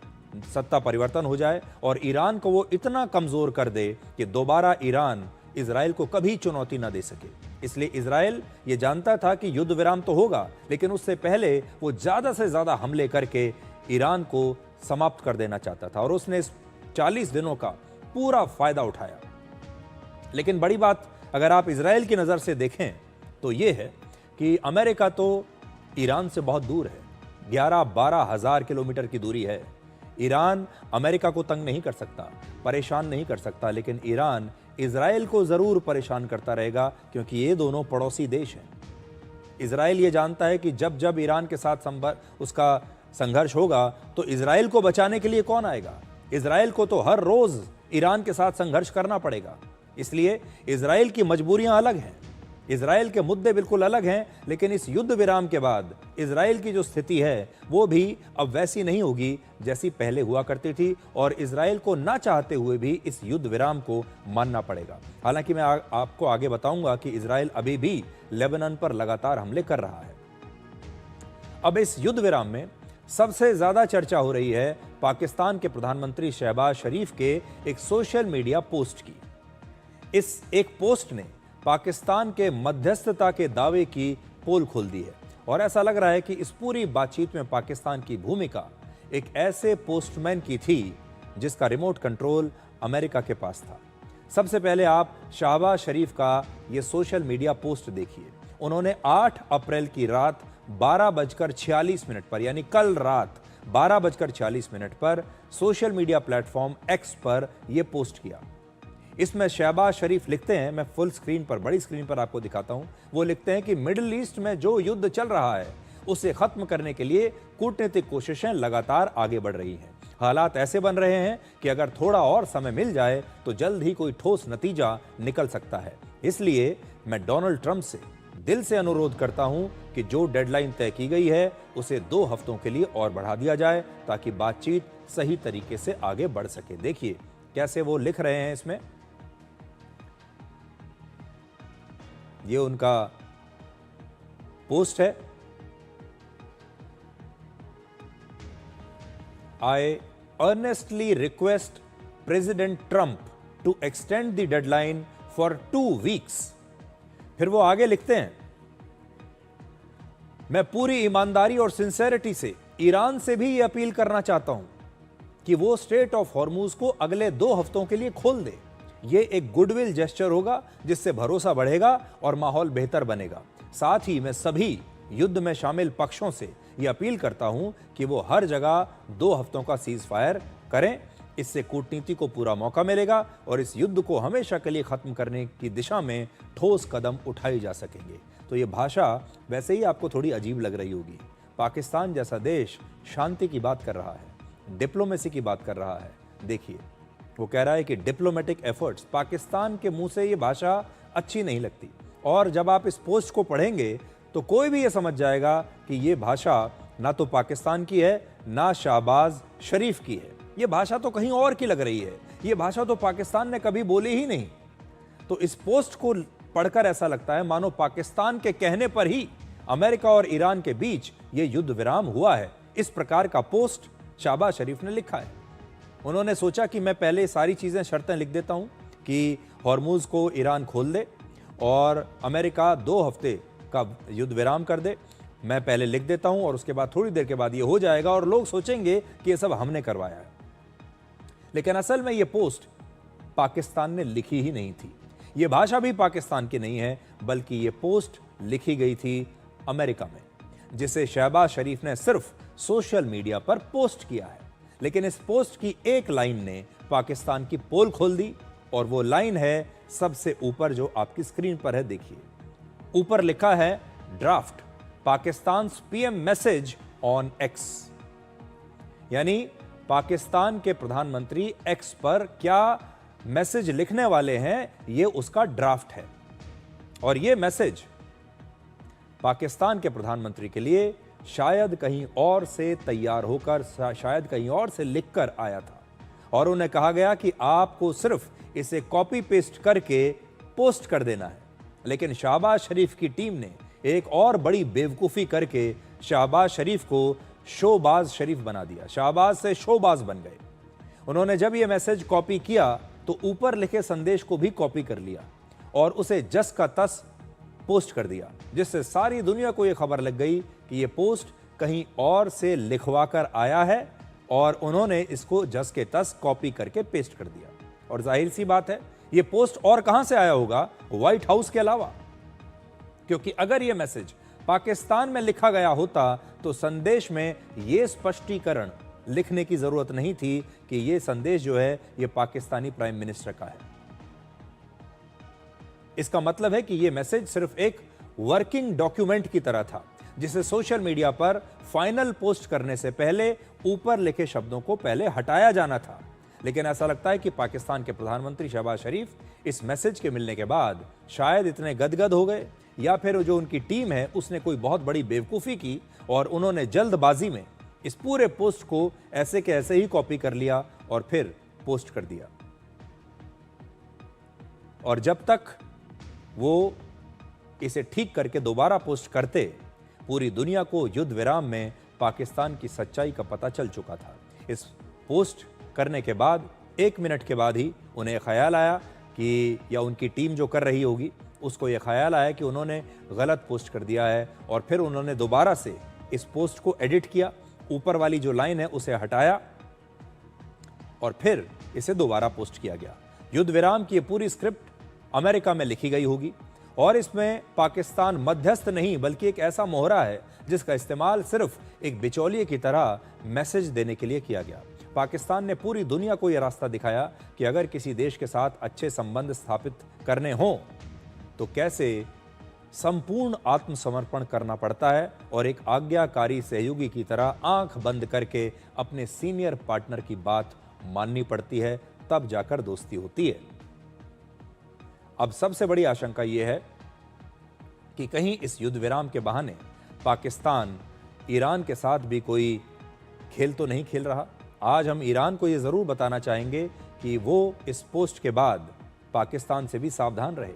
सत्ता परिवर्तन हो जाए और ईरान को वो इतना कमजोर कर दे कि दोबारा ईरान इजराइल को कभी चुनौती ना दे सके। इसलिए इजराइल ये जानता था कि युद्ध विराम तो होगा, लेकिन उससे पहले वो ज्यादा से ज्यादा हमले करके ईरान को समाप्त कर देना चाहता था और उसने इस 40 दिनों का पूरा फायदा उठाया। लेकिन बड़ी बात अगर आप इजराइल की नजर से देखें तो ये है कि अमेरिका तो ईरान से बहुत दूर है, 11-12 हजार किलोमीटर की दूरी है। ईरान अमेरिका को तंग नहीं कर सकता, परेशान नहीं कर सकता, लेकिन ईरान इजराइल को जरूर परेशान करता रहेगा क्योंकि ये दोनों पड़ोसी देश हैं। इजराइल ये जानता है कि जब जब ईरान के साथ उसका संघर्ष होगा तो इजराइल को बचाने के लिए कौन आएगा। इजराइल को तो हर रोज ईरान के साथ संघर्ष करना पड़ेगा। इसलिए इजराइल की मजबूरियां अलग हैं, इजराइल के मुद्दे बिल्कुल अलग हैं, लेकिन इस युद्ध विराम के बाद इजराइल की जो स्थिति है वो भी अब वैसी नहीं होगी जैसी पहले हुआ करती थी और इजराइल को ना चाहते हुए भी इस युद्ध विराम को मानना पड़ेगा। हालांकि मैं आपको आगे बताऊंगा कि इजराइल अभी भी लेबनान पर लगातार हमले कर रहा है। अब इस युद्ध विराम में सबसे ज्यादा चर्चा हो रही है पाकिस्तान के प्रधानमंत्री शहबाज शरीफ के एक सोशल मीडिया पोस्ट की। इस एक पोस्ट ने पाकिस्तान के मध्यस्थता के दावे की पोल खोल दी है और ऐसा लग रहा है कि इस पूरी बातचीत में पाकिस्तान की भूमिका एक ऐसे पोस्टमैन की थी जिसका रिमोट कंट्रोल अमेरिका के पास था। सबसे पहले आप शहबाज शरीफ का ये सोशल मीडिया पोस्ट देखिए। उन्होंने 8 अप्रैल की रात 12:46 पर, यानी कल रात 12:46 पर सोशल मीडिया प्लेटफॉर्म एक्स पर यह पोस्ट किया। इसमें शहबाज शरीफ लिखते हैं, मैं फुल स्क्रीन पर, बड़ी स्क्रीन पर आपको दिखाता हूं। वो लिखते हैं कि मिडिल ईस्ट में जो युद्ध चल रहा है उसे खत्म करने के लिए कूटनीतिक कोशिशें लगातार आगे बढ़ रही हैं हालात ऐसे बन रहे हैं कि अगर थोड़ा और समय मिल जाए तो जल्द ही कोई ठोस नतीजा निकल सकता है। इसलिए मैं डोनाल्ड ट्रंप से दिल से अनुरोध करता हूं कि जो डेडलाइन तय की गई है उसे 2 हफ्तों के लिए और बढ़ा दिया जाए ताकि बातचीत सही तरीके से आगे बढ़ सके। देखिए कैसे वो लिख रहे हैं इसमें। ये उनका पोस्ट है। I earnestly request President Trump to extend the deadline for 2 weeks. फिर वो आगे लिखते हैं, मैं पूरी ईमानदारी और सिंसेरिटी से ईरान से भी ये अपील करना चाहता हूं कि वो स्ट्रेट ऑफ हॉर्मूज को अगले 2 हफ्तों के लिए खोल दे। ये एक गुडविल जेस्चर होगा जिससे भरोसा बढ़ेगा और माहौल बेहतर बनेगा। साथ ही मैं सभी युद्ध में शामिल पक्षों से यह अपील करता हूं कि वो हर जगह 2 हफ्तों का सीज फायर करें। इससे कूटनीति को पूरा मौका मिलेगा और इस युद्ध को हमेशा के लिए खत्म करने की दिशा में ठोस कदम उठाए जा सकेंगे। तो ये भाषा वैसे ही आपको थोड़ी अजीब लग रही होगी। पाकिस्तान जैसा देश शांति की बात कर रहा है, डिप्लोमेसी की बात कर रहा है। देखिए वो कह रहा है कि डिप्लोमेटिक एफर्ट्स। पाकिस्तान के मुंह से ये भाषा अच्छी नहीं लगती और जब आप इस पोस्ट को पढ़ेंगे तो कोई भी ये समझ जाएगा कि ये भाषा ना तो पाकिस्तान की है ना शहबाज शरीफ की है। ये भाषा तो कहीं और की लग रही है। ये भाषा तो पाकिस्तान ने कभी बोली ही नहीं। तो इस पोस्ट को पढ़कर ऐसा लगता है मानो पाकिस्तान के कहने पर ही अमेरिका और ईरान के बीच ये युद्ध विराम हुआ है। इस प्रकार का पोस्ट शहबाज शरीफ ने लिखा है। उन्होंने सोचा कि मैं पहले सारी चीजें शर्तें लिख देता हूं कि हॉर्मूज को ईरान खोल दे और अमेरिका 2 हफ्ते का युद्ध विराम कर दे। मैं पहले लिख देता हूं और उसके बाद थोड़ी देर के बाद ये हो जाएगा और लोग सोचेंगे कि ये सब हमने करवाया है। लेकिन असल में ये पोस्ट पाकिस्तान ने लिखी ही नहीं थी। ये भाषा भी पाकिस्तान की नहीं है, बल्कि ये पोस्ट लिखी गई थी अमेरिका में, जिसे शहबाज शरीफ ने सिर्फ सोशल मीडिया पर पोस्ट किया है। लेकिन इस पोस्ट की एक लाइन ने पाकिस्तान की पोल खोल दी और वो लाइन है सबसे ऊपर जो आपकी स्क्रीन पर है। देखिए ऊपर लिखा है draft Pakistan PM message on x, यानी पाकिस्तान के प्रधानमंत्री एक्स पर क्या मैसेज लिखने वाले हैं, यह उसका ड्राफ्ट है। और यह मैसेज पाकिस्तान के प्रधानमंत्री के लिए शायद कहीं और से तैयार होकर, शायद कहीं और से लिखकर आया था और उन्हें कहा गया कि आपको सिर्फ इसे कॉपी पेस्ट करके पोस्ट कर देना है। लेकिन शहबाज शरीफ की टीम ने एक और बड़ी बेवकूफ़ी करके शहबाज शरीफ को शोबाज शरीफ बना दिया। शहबाज से शोबाज बन गए। उन्होंने जब यह मैसेज कॉपी किया तो ऊपर लिखे संदेश को भी कॉपी कर लिया और उसे जस का तस पोस्ट कर दिया, जिससे सारी दुनिया को यह खबर लग गई कि यह पोस्ट कहीं और से लिखवा कर आया है और उन्होंने इसको जस के तस कॉपी करके पेस्ट कर दिया। और जाहिर सी बात है यह पोस्ट और कहां से आया होगा, व्हाइट हाउस के अलावा, क्योंकि अगर यह मैसेज पाकिस्तान में लिखा गया होता तो संदेश में यह स्पष्टीकरण लिखने की जरूरत नहीं थी कि यह संदेश जो है यह पाकिस्तानी प्राइम मिनिस्टर का है। इसका मतलब है कि यह मैसेज सिर्फ एक वर्किंग डॉक्यूमेंट की तरह था, जिसे सोशल मीडिया पर फाइनल पोस्ट करने से पहले ऊपर लिखे शब्दों को पहले हटाया जाना था। लेकिन ऐसा लगता है कि पाकिस्तान के प्रधानमंत्री शहबाज शरीफ इस मैसेज के मिलने के बाद शायद इतने गदगद हो गए, या फिर जो उनकी टीम है उसने कोई बहुत बड़ी बेवकूफ़ी की और उन्होंने जल्दबाजी में इस पूरे पोस्ट को ऐसे के ऐसे ही कॉपी कर लिया और फिर पोस्ट कर दिया। और जब तक वो इसे ठीक करके दोबारा पोस्ट करते, पूरी दुनिया को युद्ध विराम में पाकिस्तान की सच्चाई का पता चल चुका था। इस पोस्ट करने के बाद 1 मिनट के बाद ही उन्हें ख्याल आया कि, या उनकी टीम जो कर रही होगी उसको यह ख्याल आया कि उन्होंने गलत पोस्ट कर दिया है और फिर उन्होंने दोबारा से इस पोस्ट को एडिट किया, ऊपर वाली जो लाइन है उसे हटाया और फिर इसे दोबारा पोस्ट किया गया। युद्ध विराम की पूरी स्क्रिप्ट अमेरिका में लिखी गई होगी और इसमें पाकिस्तान मध्यस्थ नहीं बल्कि एक ऐसा मोहरा है जिसका इस्तेमाल सिर्फ एक बिचौलिए की तरह मैसेज देने के लिए किया गया। पाकिस्तान ने पूरी दुनिया को यह रास्ता दिखाया कि अगर किसी देश के साथ अच्छे संबंध स्थापित करने हों तो कैसे संपूर्ण आत्मसमर्पण करना पड़ता है और एक आज्ञाकारी सहयोगी की तरह आंख बंद करके अपने सीनियर पार्टनर की बात माननी पड़ती है, तब जाकर दोस्ती होती है। अब सबसे बड़ी आशंका यह है कि कहीं इस युद्ध विराम के बहाने पाकिस्तान ईरान के साथ भी कोई खेल तो नहीं खेल रहा। आज हम ईरान को यह जरूर बताना चाहेंगे कि वो इस पोस्ट के बाद पाकिस्तान से भी सावधान रहे।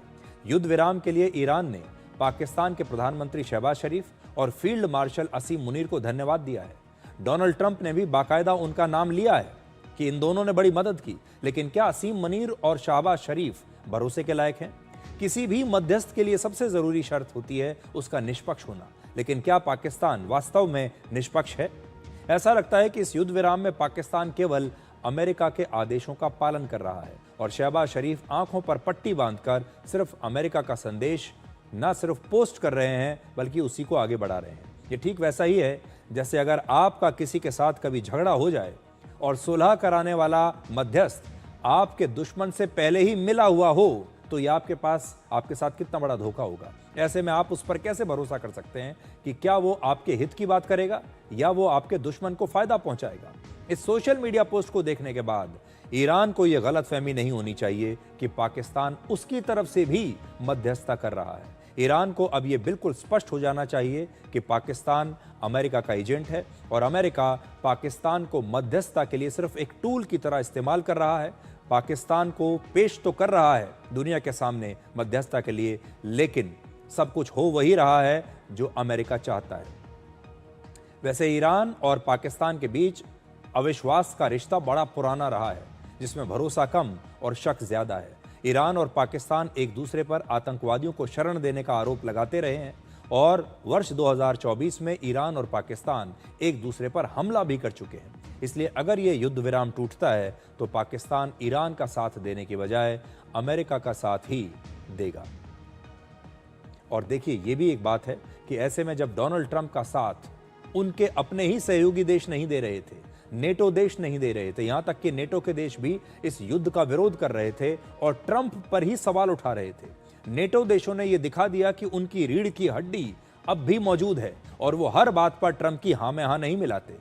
युद्ध विराम के लिए ईरान ने पाकिस्तान के प्रधानमंत्री शहबाज शरीफ और फील्ड मार्शल असीम मुनीर को धन्यवाद दिया है। डोनाल्ड ट्रंप ने भी बाकायदा उनका नाम लिया है कि इन दोनों ने बड़ी मदद की। लेकिन क्या असीम मुनीर और शहबाज शरीफ भरोसे के लायक हैं? किसी भी मध्यस्थ के लिए सबसे जरूरी शर्त होती है उसका निष्पक्ष होना। लेकिन क्या पाकिस्तान वास्तव में निष्पक्ष है? ऐसा लगता है कि इस युद्ध विराम में पाकिस्तान केवल अमेरिका के आदेशों का पालन कर रहा है और शहबाज शरीफ आंखों पर पट्टी बांधकर सिर्फ अमेरिका का संदेश न सिर्फ पोस्ट कर रहे हैं बल्कि उसी को आगे बढ़ा रहे हैं। ये ठीक वैसा ही है जैसे अगर आपका किसी के साथ कभी झगड़ा हो जाए और सुलह कराने वाला मध्यस्थ आपके दुश्मन से पहले ही मिला हुआ हो, तो ये आपके साथ कितना बड़ा धोखा होगा। ऐसे में आप उस पर कैसे भरोसा कर सकते हैं कि क्या वो आपके हित की बात करेगा या वो आपके दुश्मन को फायदा पहुंचाएगा? इस सोशल मीडिया पोस्ट को देखने के बाद ईरान को यह गलतफहमी नहीं होनी चाहिए कि पाकिस्तान उसकी तरफ से भी मध्यस्थता कर रहा है। ईरान को अब यह बिल्कुल स्पष्ट हो जाना चाहिए कि पाकिस्तान अमेरिका का एजेंट है और अमेरिका पाकिस्तान को मध्यस्थता के लिए सिर्फ एक टूल की तरह इस्तेमाल कर रहा है। पाकिस्तान को पेश तो कर रहा है दुनिया के सामने मध्यस्थता के लिए, लेकिन सब कुछ हो वही रहा है जो अमेरिका चाहता है। वैसे ईरान और पाकिस्तान के बीच अविश्वास का रिश्ता बड़ा पुराना रहा है, जिसमें भरोसा कम और शक ज्यादा है। ईरान और पाकिस्तान एक दूसरे पर आतंकवादियों को शरण देने का आरोप लगाते रहे हैं और वर्ष 2024 में ईरान और पाकिस्तान एक दूसरे पर हमला भी कर चुके हैं। इसलिए अगर ये युद्ध विराम टूटता है तो पाकिस्तान ईरान का साथ देने के बजाय अमेरिका का साथ ही देगा। और देखिए, ये भी एक बात है कि ऐसे में जब डोनाल्ड ट्रंप का साथ उनके अपने ही सहयोगी देश नहीं दे रहे थे, नेटो देश नहीं दे रहे थे, यहां तक कि नेटो के देश भी इस युद्ध का विरोध कर रहे थे और ट्रंप पर ही सवाल उठा रहे थे, नेटो देशों ने यह दिखा दिया कि उनकी रीढ़ की हड्डी अब भी मौजूद है और वो हर बात पर ट्रंप की हां में हां नहीं मिलाते।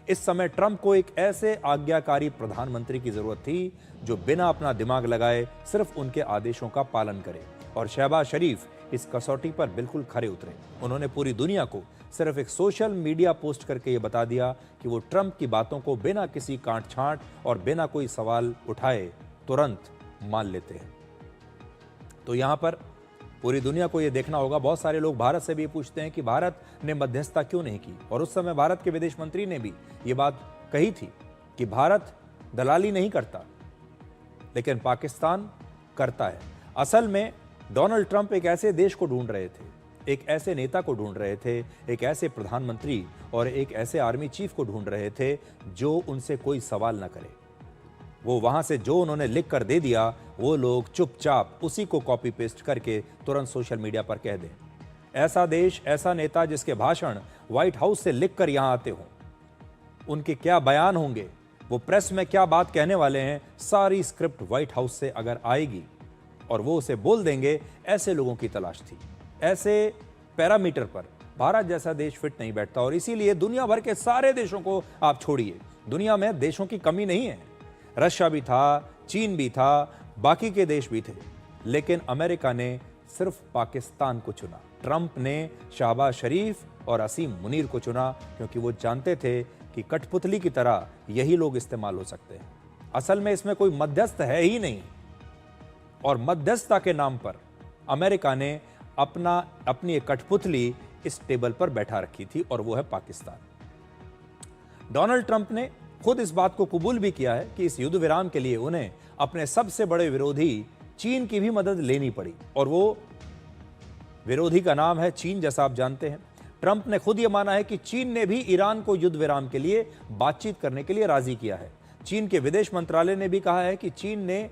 इस समय ट्रंप को एक ऐसे आज्ञाकारी प्रधानमंत्री की जरूरत थी जो बिना अपना दिमाग लगाए सिर्फ उनके आदेशों का पालन करे, और शहबाज शरीफ इस कसौटी पर बिल्कुल खरे उतरे। उन्होंने पूरी दुनिया को सिर्फ एक सोशल मीडिया पोस्ट करके ये बता दिया कि वो ट्रंप की बातों को बिना किसी कांट छांट और बिना कोई सवाल उठाए तुरंत मान लेते हैं। तो यहां पर पूरी दुनिया को यह देखना होगा। बहुत सारे लोग भारत से भी पूछते हैं कि भारत ने मध्यस्थता क्यों नहीं की, और उस समय भारत के विदेश मंत्री ने भी ये बात कही थी कि भारत दलाली नहीं करता, लेकिन पाकिस्तान करता है। असल में डोनाल्ड ट्रंप एक ऐसे देश को ढूंढ रहे थे, एक ऐसे नेता को ढूंढ रहे थे, एक ऐसे प्रधानमंत्री और एक ऐसे आर्मी चीफ को ढूंढ रहे थे जो उनसे कोई सवाल न करे। वो वहां से जो उन्होंने लिख कर दे दिया, वो लोग चुपचाप उसी को कॉपी पेस्ट करके तुरंत सोशल मीडिया पर कह दें। ऐसा देश, ऐसा नेता जिसके भाषण व्हाइट हाउस से लिख कर यहां आते हों, उनके क्या बयान होंगे, वो प्रेस में क्या बात कहने वाले हैं, सारी स्क्रिप्ट व्हाइट हाउस से अगर आएगी और वो उसे बोल देंगे, ऐसे लोगों की तलाश थी। ऐसे पैरामीटर पर भारत जैसा देश फिट नहीं बैठता, और इसीलिए दुनिया भर के सारे देशों को आप छोड़िए, दुनिया में देशों की कमी नहीं है। रशिया भी था, चीन भी था, बाकी के देश भी थे, लेकिन अमेरिका ने सिर्फ पाकिस्तान को चुना। ट्रंप ने शहबाज शरीफ और असीम मुनीर को चुना क्योंकि वो जानते थे कि कठपुतली की तरह यही लोग इस्तेमाल हो सकते हैं। असल में इसमें कोई मध्यस्थ है ही नहीं, और मध्यस्थता के नाम पर अमेरिका ने अपनी एक कठपुतली इस टेबल पर बैठा रखी थी, और वो है पाकिस्तान। डोनाल्ड ट्रंप ने खुद इस बात को कबूल भी किया है कि इस युद्ध विराम के लिए उन्हें अपने सबसे बड़े विरोधी चीन की भी मदद लेनी पड़ी, और वो विरोधी का नाम है चीन, जैसा आप जानते हैं। ट्रंप ने खुद यह माना है कि चीन ने भी ईरान को युद्ध विराम के लिए बातचीत करने के लिए राजी किया है। चीन के विदेश मंत्रालय ने भी कहा है कि चीन ने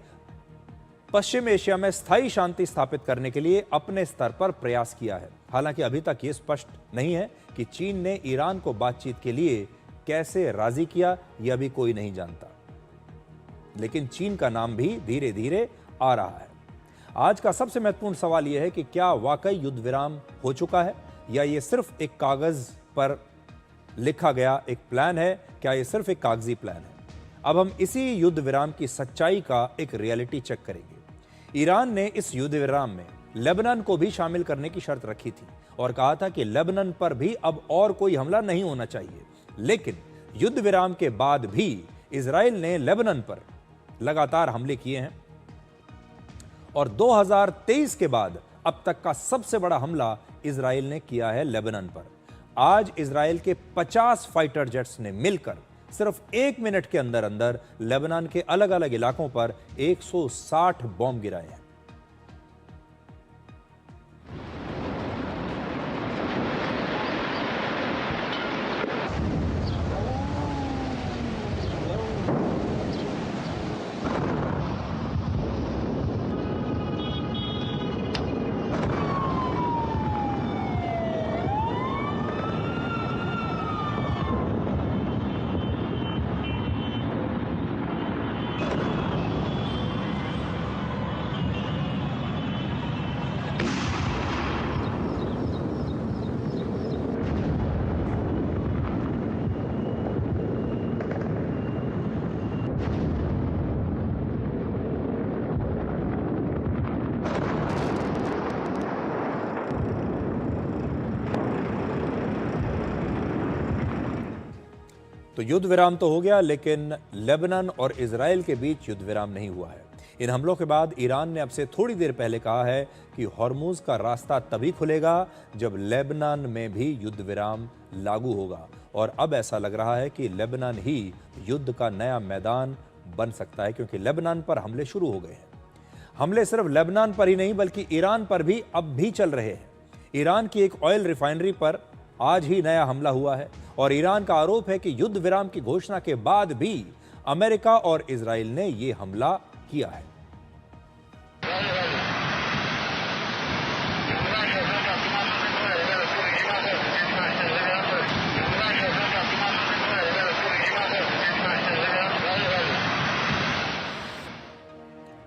पश्चिम एशिया में स्थायी शांति स्थापित करने के लिए अपने स्तर पर प्रयास किया है। हालांकि अभी तक यह स्पष्ट नहीं है कि चीन ने ईरान को बातचीत के लिए कैसे राजी किया, यह भी कोई नहीं जानता, लेकिन चीन का नाम भी धीरे धीरे आ रहा है। आज का सबसे महत्वपूर्ण सवाल यह है कि क्या वाकई युद्ध विराम हो चुका है या ये सिर्फ एक कागज पर लिखा गया एक प्लान है? क्या ये सिर्फ एक कागजी प्लान है? अब हम इसी युद्ध विराम की सच्चाई का एक रियलिटी चेक करेंगे। ईरान ने इस युद्ध विराम में लेबनान को भी शामिल करने की शर्त रखी थी और कहा था कि लेबनान पर भी अब और कोई हमला नहीं होना चाहिए। लेकिन युद्ध विराम के बाद भी इजराइल ने लेबनान पर लगातार हमले किए हैं और 2023 के बाद अब तक का सबसे बड़ा हमला इजराइल ने किया है लेबनान पर। आज इजराइल के 50 फाइटर जेट्स ने मिलकर सिर्फ 1 मिनट के अंदर अंदर लेबनान के अलग अलग इलाकों पर 160 बॉम्ब गिराए हैं। तो युद्ध विराम तो हो गया, लेकिन लेबनान और इजराइल के बीच युद्ध विराम नहीं हुआ है। इन हमलों के बाद ईरान ने अब से थोड़ी देर पहले कहा है कि हॉर्मुज का रास्ता तभी खुलेगा जब लेबनान में भी युद्ध विराम लागू होगा। और अब ऐसा लग रहा है कि लेबनान ही युद्ध का नया मैदान बन सकता है, क्योंकि लेबनान पर हमले शुरू हो गए हैं। हमले सिर्फ लेबनान पर ही नहीं बल्कि ईरान पर भी अब भी चल रहे हैं। ईरान की एक ऑयल रिफाइनरी पर आज ही नया हमला हुआ है और ईरान का आरोप है कि युद्ध विराम की घोषणा के बाद भी अमेरिका और इजराइल ने यह हमला किया है।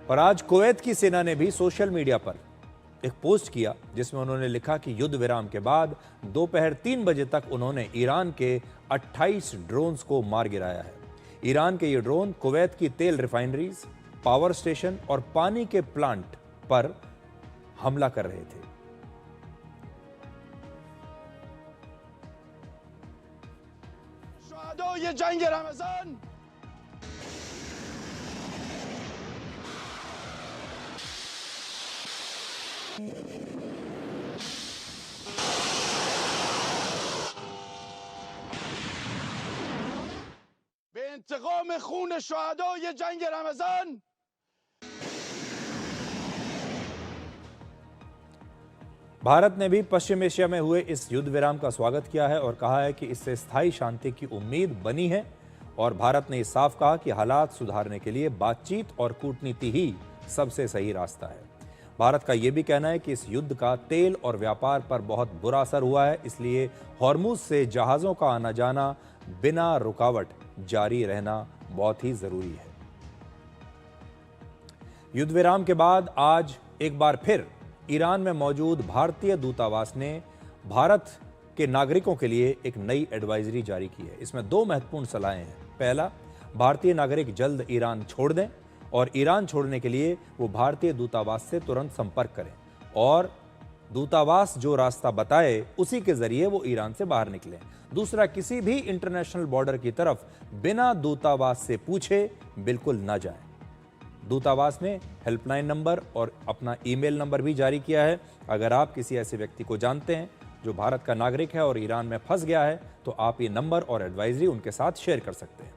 और आज कुवैत की सेना ने भी सोशल मीडिया पर एक पोस्ट किया जिसमें उन्होंने लिखा कि युद्ध विराम के बाद दोपहर 3 बजे तक उन्होंने ईरान के 28 ड्रोन्स को मार गिराया है। ईरान के ये ड्रोन कुवैत की तेल रिफाइनरीज, पावर स्टेशन और पानी के प्लांट पर हमला कर रहे थे। शुहादाए जंग रमजान बेइंतकाम खून शुहादाए जंग रमजान। भारत ने भी पश्चिम एशिया में हुए इस युद्ध विराम का स्वागत किया है और कहा है कि इससे स्थायी शांति की उम्मीद बनी है। और भारत ने साफ कहा कि हालात सुधारने के लिए बातचीत और कूटनीति ही सबसे सही रास्ता है। भारत का यह भी कहना है कि इस युद्ध का तेल और व्यापार पर बहुत बुरा असर हुआ है, इसलिए हॉर्मुज से जहाजों का आना जाना बिना रुकावट जारी रहना बहुत ही जरूरी है। युद्ध विराम के बाद आज एक बार फिर ईरान में मौजूद भारतीय दूतावास ने भारत के नागरिकों के लिए एक नई एडवाइजरी जारी की है। इसमें 2 महत्वपूर्ण सलाहें हैं। पहला, भारतीय नागरिक जल्द ईरान छोड़ दें और ईरान छोड़ने के लिए वो भारतीय दूतावास से तुरंत संपर्क करें और दूतावास जो रास्ता बताए उसी के जरिए वो ईरान से बाहर निकलें। दूसरा, किसी भी इंटरनेशनल बॉर्डर की तरफ बिना दूतावास से पूछे बिल्कुल ना जाएं। दूतावास ने हेल्पलाइन नंबर और अपना ईमेल नंबर भी जारी किया है। अगर आप किसी ऐसे व्यक्ति को जानते हैं जो भारत का नागरिक है और ईरान में फंस गया है तो आप ये नंबर और एडवाइजरी उनके साथ शेयर कर सकते हैं।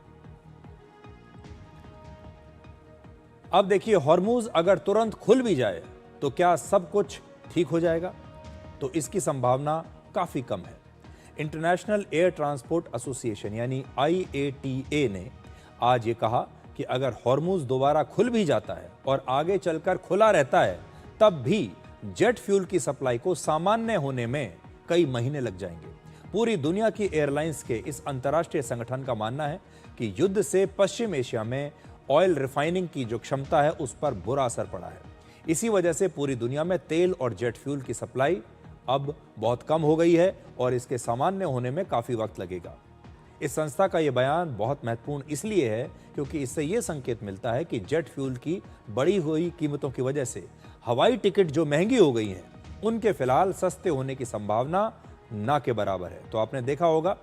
अब देखिए, हॉर्मुज अगर तुरंत खुल भी जाए तो क्या सब कुछ ठीक हो जाएगा? तो इसकी संभावना काफी कम है। इंटरनेशनल एयर ट्रांसपोर्ट एसोसिएशन यानी IATA ने आज ये कहा कि अगर हॉर्मुज दोबारा खुल भी जाता है और आगे चलकर खुला रहता है तब भी जेट फ्यूल की सप्लाई को सामान्य होने में कई महीने लग जाएंगे। पूरी दुनिया की एयरलाइंस के इस अंतर्राष्ट्रीय संगठन का मानना है कि युद्ध से पश्चिम एशिया में ऑयल रिफाइनिंग की जो क्षमता है उस पर बुरा असर पड़ा है। इसी वजह से पूरी दुनिया में तेल और जेट फ्यूल की सप्लाई अब बहुत कम हो गई है और इसके सामान्य होने में काफी वक्त लगेगा। इस संस्था का यह बयान बहुत महत्वपूर्ण इसलिए है क्योंकि इससे यह संकेत मिलता है कि जेट फ्यूल की बढ़ी हुई कीमतों की वजह से हवाई टिकट जो महंगी हो गई हैं, उनके फिलहाल सस्ते होने की संभावना ना के बराबर है। तो आपने देखा होगा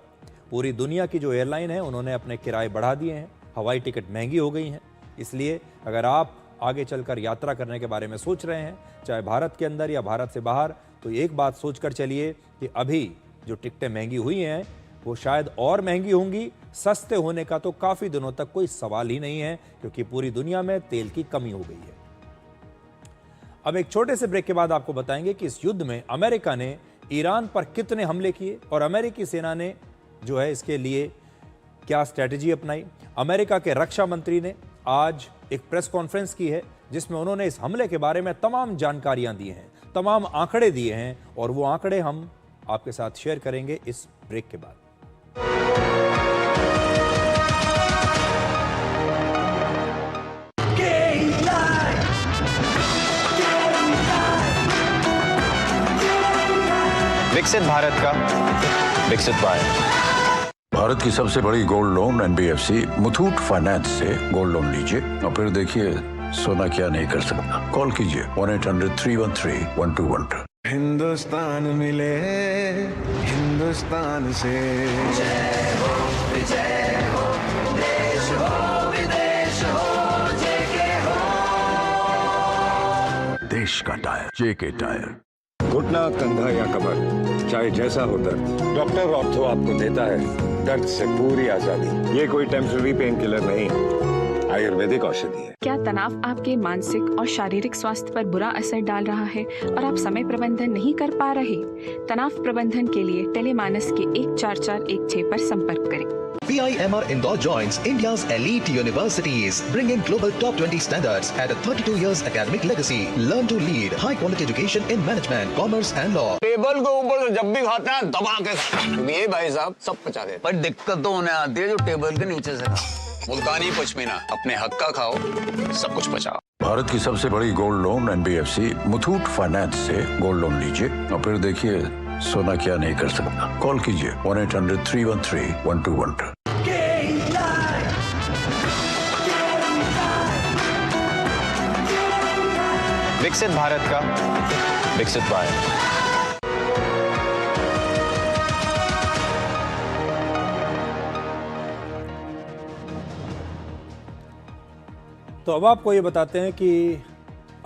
पूरी दुनिया की जो एयरलाइन है उन्होंने अपने किराए बढ़ा दिए हैं, हवाई टिकट महंगी हो गई हैं। इसलिए अगर आप आगे चलकर यात्रा करने के बारे में सोच रहे हैं, चाहे भारत के अंदर या भारत से बाहर, तो एक बात सोचकर चलिए कि अभी जो टिकटें महंगी हुई हैं वो शायद और महंगी होंगी। सस्ते होने का तो काफी दिनों तक कोई सवाल ही नहीं है क्योंकि पूरी दुनिया में तेल की कमी हो गई है। अब एक छोटे से ब्रेक के बाद आपको बताएंगे कि इस युद्ध में अमेरिका ने ईरान पर कितने हमले किए और अमेरिकी सेना ने जो है इसके लिए क्या स्ट्रेटजी अपनाई। अमेरिका के रक्षा मंत्री ने आज एक प्रेस कॉन्फ्रेंस की है जिसमें उन्होंने इस हमले के बारे में तमाम जानकारियां दी हैं, तमाम आंकड़े दिए हैं और वो आंकड़े हम आपके साथ शेयर करेंगे इस ब्रेक के बाद। विकसित भारत का विकसित भारत। भारत की सबसे बड़ी gold loan NBFC Muthoot finance से गोल्ड लोन लीजिए और फिर देखिए सोना क्या नहीं कर सकता। कॉल कीजिए 1-800-313-1212। हिंदुस्तान मिले हिंदुस्तान से, जय हो विजय हो, देश हो विदेश हो, जेके हो। देश का टायर जेके टायर। घुटना, कंधा या कमर, चाहे जैसा हो दर्द, डॉक्टर ऑर्थो आपको देता है दर्द से पूरी आजादी। ये कोई टेम्पररी पेन किलर नहीं, आयुर्वेदिक औषधि है। क्या तनाव आपके मानसिक और शारीरिक स्वास्थ्य पर बुरा असर डाल रहा है और आप समय प्रबंधन नहीं कर पा रहे? तनाव प्रबंधन के लिए टेलीमानस के 14416 पर संपर्क करें। PIMR Indore joins India's elite universities, bringing global top 20 standards at a 32 years academic legacy. Learn to lead high quality education in management, commerce and law. Table के ऊपर से जब भी खाता है दबा के खाता। ये भाई साहब सब पचा देते। पर दिक्कत तो होने आती है जो टेबल के नीचे से खाता। मुल्तानी पश्मीना, अपने हक का खाओ, सब कुछ पचाओ। भारत की सबसे बड़ी gold loan NBFC Muthoot finance से गोल्ड लोन लीजिए और फिर देखिए सोना क्या नहीं कर सकता। कॉल कीजिए 1-800-313-1212। विकसित भारत का विकसित भारत। तो अब आपको ये बताते हैं कि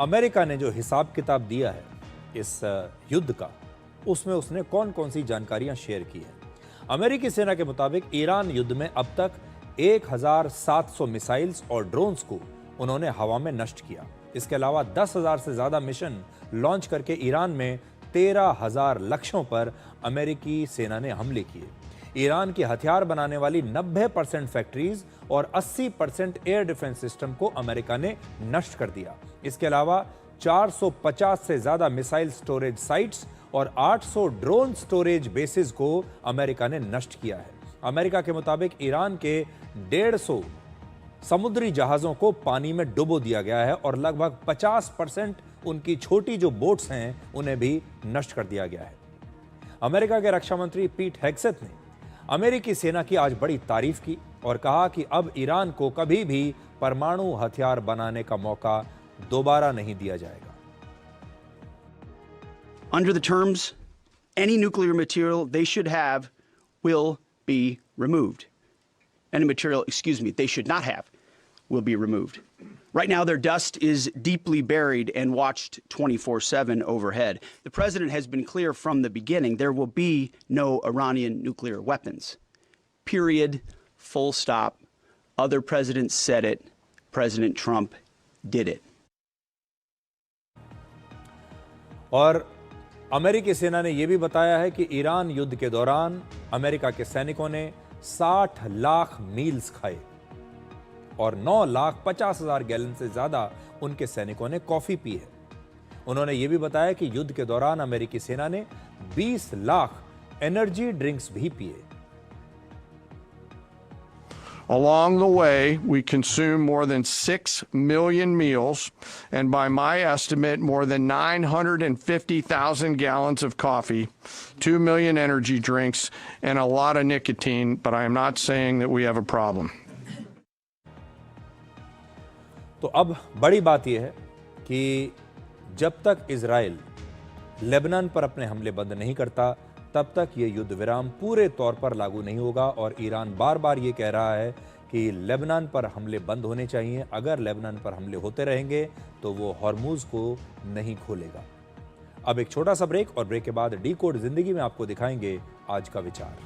अमेरिका ने जो हिसाब किताब दिया है इस युद्ध का, उसमें उसने कौन कौन सी जानकारियां शेयर की हैं। अमेरिकी सेना के मुताबिक ईरान युद्ध में अब तक 1700 मिसाइल्स और ड्रोन्स को उन्होंने हवा में नष्ट किया। इसके अलावा 10,000 से ज्यादा मिशन लॉन्च करके ईरान में 13,000 लक्ष्यों पर अमेरिकी सेना ने हमले किए। ईरान की हथियार बनाने वाली 90% फैक्ट्रीज और 80% एयर डिफेंस सिस्टम को अमेरिका ने नष्ट कर दिया। इसके अलावा 450 से ज्यादा मिसाइल स्टोरेज साइट्स और 800 ड्रोन स्टोरेज बेसिस को अमेरिका ने नष्ट किया है। अमेरिका के मुताबिक ईरान के 150 समुद्री जहाजों को पानी में डुबो दिया गया है और लगभग 50% उनकी छोटी जो बोट्स हैं उन्हें भी नष्ट कर दिया गया है। अमेरिका के रक्षा मंत्री पीट हेग्सेथ ने अमेरिकी सेना की आज बड़ी तारीफ की और कहा कि अब ईरान को कभी भी परमाणु हथियार बनाने का मौका दोबारा नहीं दिया जाएगा। Under the terms, any nuclear material they should have will be removed. Any material, they should not have will be removed. Right now, their dust is deeply buried and watched 24/7 overhead. The president has been clear from the beginning, there will be no Iranian nuclear weapons. Period. Full stop. Other presidents said it. President Trump did it. और अमेरिकी सेना ने यह भी बताया है कि Iran युद्ध के दौरान अमेरिका के सैनिकों ने 60 लाख मील्स खाए और 9,50,000 गैलन से ज्यादा उनके सैनिकों ने कॉफी पी है। उन्होंने यह भी बताया कि युद्ध के दौरान अमेरिकी सेना ने 20 लाख एनर्जी ड्रिंक्स भी पिए। Along the way, we consume more than 6 million meals, and by my estimate, more than 950,000 gallons of coffee, 2 million energy drinks, and a lot of nicotine, but I am not saying that we have a problem. तो अब बड़ी बात यह है कि जब तक Israel Lebanon पर अपने हमले बंद नहीं करता, तब तक ये युद्ध विराम पूरे तौर पर लागू नहीं होगा। और ईरान बार बार ये कह रहा है कि लेबनान पर हमले बंद होने चाहिए। अगर लेबनान पर हमले होते रहेंगे तो वो हॉर्मुज को नहीं खोलेगा। अब एक छोटा सा ब्रेक, और ब्रेक के बाद डी कोड जिंदगी में आपको दिखाएंगे आज का विचार।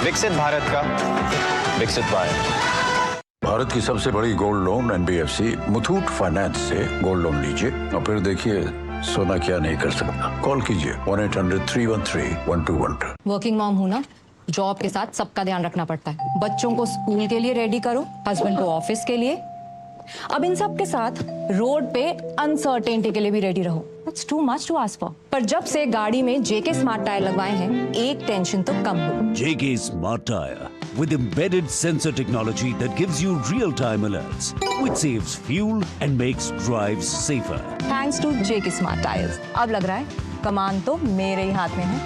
विकसित भारत का विकसित भारत। भारत की सबसे बड़ी gold loan NBFC Muthoot finance से गोल्ड लोन लीजिए और फिर देखिए सोना क्या नहीं कर सकता। कॉल कीजिए 1-800-313-1212। वर्किंग मॉम हूँ ना, जॉब के साथ सबका ध्यान रखना पड़ता है। बच्चों को स्कूल के लिए रेडी करो, हस्बैंड को ऑफिस के लिए, अब इन सब के साथ रोड पे अनसर्टेनिटी के लिए भी रेडी रहो। That's too much to ask for। पर जब से गाड़ी में जेके स्मार्ट टायर लगवाए हैं, एक टेंशन तो कम हो। JK Smart Tire with embedded sensor technology that gives you real-time alerts, which saves fuel and makes drives safer। Thanks to JK Smart Tires। अब लग रहा है कमान तो मेरे ही हाथ में है।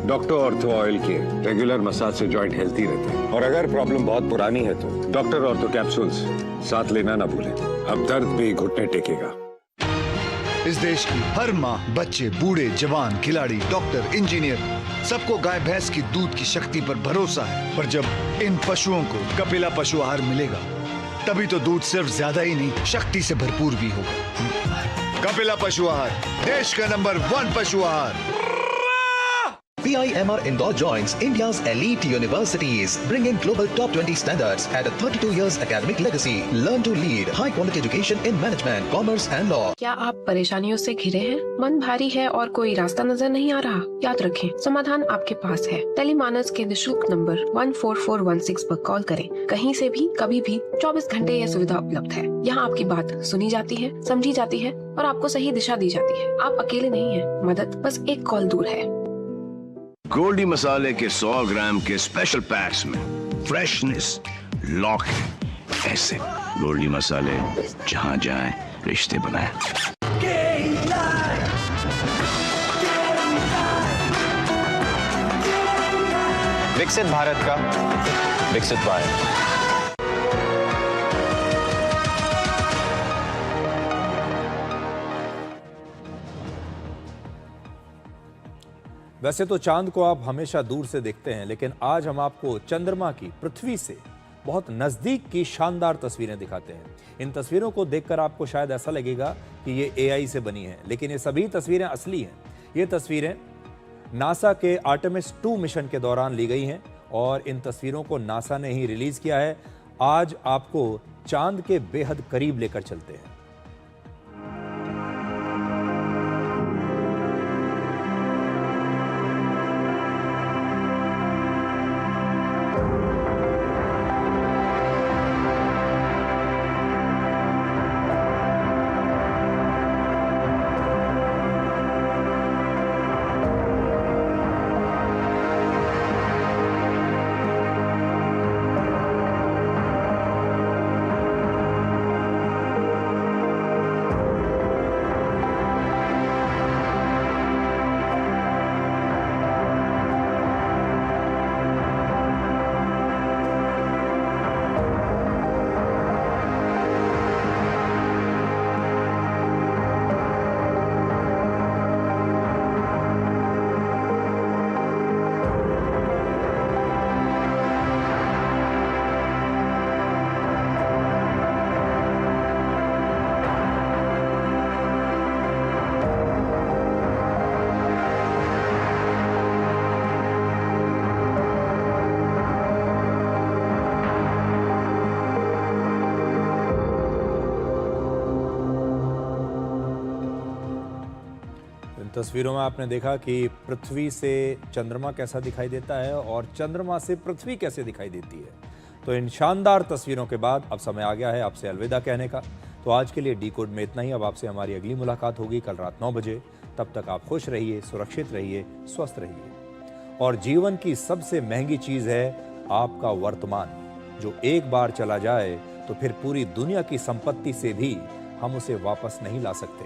डॉक्टर ऑर्थो ऑयल के रेगुलर मसाज से जॉइंट हेल्थी रहते हैं, और अगर प्रॉब्लम बहुत पुरानी है तो डॉक्टर ऑर्थो कैप्सूल्स साथ लेना ना भूलें। अब दर्द भी घुटने टेकेगा। इस देश की हर माँ, बच्चे, बूढ़े, जवान, खिलाड़ी, डॉक्टर, इंजीनियर, सबको गाय भैंस की दूध की शक्ति पर भरोसा है। पर जब इन पशुओं को कपिला पशु आहार मिलेगा, तभी तो दूध सिर्फ ज्यादा ही नहीं, शक्ति से भरपूर भी होगा। कपिला पशु आहार, देश का नंबर 1 पशु आहार। PIMR Indore joins India's elite universities, bringing global top 20 standards at a 32 years academic legacy. Learn to lead high quality education in management, commerce and law. क्या आप परेशानियों से घिरे हैं? मन भारी है और कोई रास्ता नजर नहीं आ रहा? याद रखें, समाधान आपके पास है। टेलीमानस के निःशुल्क नंबर 14416 पर कॉल करें। कहीं से भी, कभी भी, 24 घंटे यह सुविधा उपलब्ध है। यहाँ आपकी बात सुनी जाती है, समझी जाती है और आपको सही दिशा दी जाती है। आप अकेले नहीं हैं, मदद बस एक कॉल दूर है। गोल्डी मसाले के 100 ग्राम के स्पेशल पैक्स में फ्रेशनेस लॉक है। ऐसे गोल्डी मसाले जहां जाएं रिश्ते बनाएं। विकसित भारत का विकसित भारत। वैसे तो चांद को आप हमेशा दूर से देखते हैं, लेकिन आज हम आपको चंद्रमा की पृथ्वी से बहुत नजदीक की शानदार तस्वीरें दिखाते हैं। इन तस्वीरों को देखकर आपको शायद ऐसा लगेगा कि ये AI से बनी हैं, लेकिन ये सभी तस्वीरें असली हैं। ये तस्वीरें नासा के आर्टेमिस 2 मिशन के दौरान ली गई हैं और इन तस्वीरों को नासा ने ही रिलीज किया है। आज आपको चांद के बेहद करीब लेकर चलते हैं। तस्वीरों में आपने देखा कि पृथ्वी से चंद्रमा कैसा दिखाई देता है और चंद्रमा से पृथ्वी कैसे दिखाई देती है। तो इन शानदार तस्वीरों के बाद अब समय आ गया है आपसे अलविदा कहने का। तो आज के लिए डिकोड में इतना ही। अब आपसे हमारी अगली मुलाकात होगी कल रात 9 बजे। तब तक आप खुश रहिए, सुरक्षित रहिए, स्वस्थ रहिए। और जीवन की सबसे महंगी चीज है आपका वर्तमान, जो एक बार चला जाए तो फिर पूरी दुनिया की संपत्ति से भी हम उसे वापस नहीं ला सकते।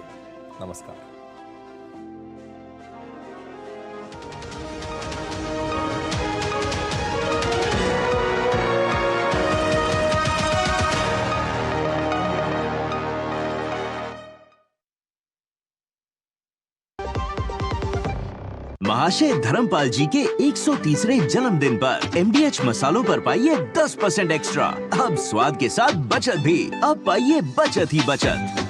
नमस्कार। महाशय धर्मपाल जी के 130वें जन्मदिन पर MDH मसालों पर पाइए 10% एक्स्ट्रा। अब स्वाद के साथ बचत भी। अब पाइए बचत ही बचत।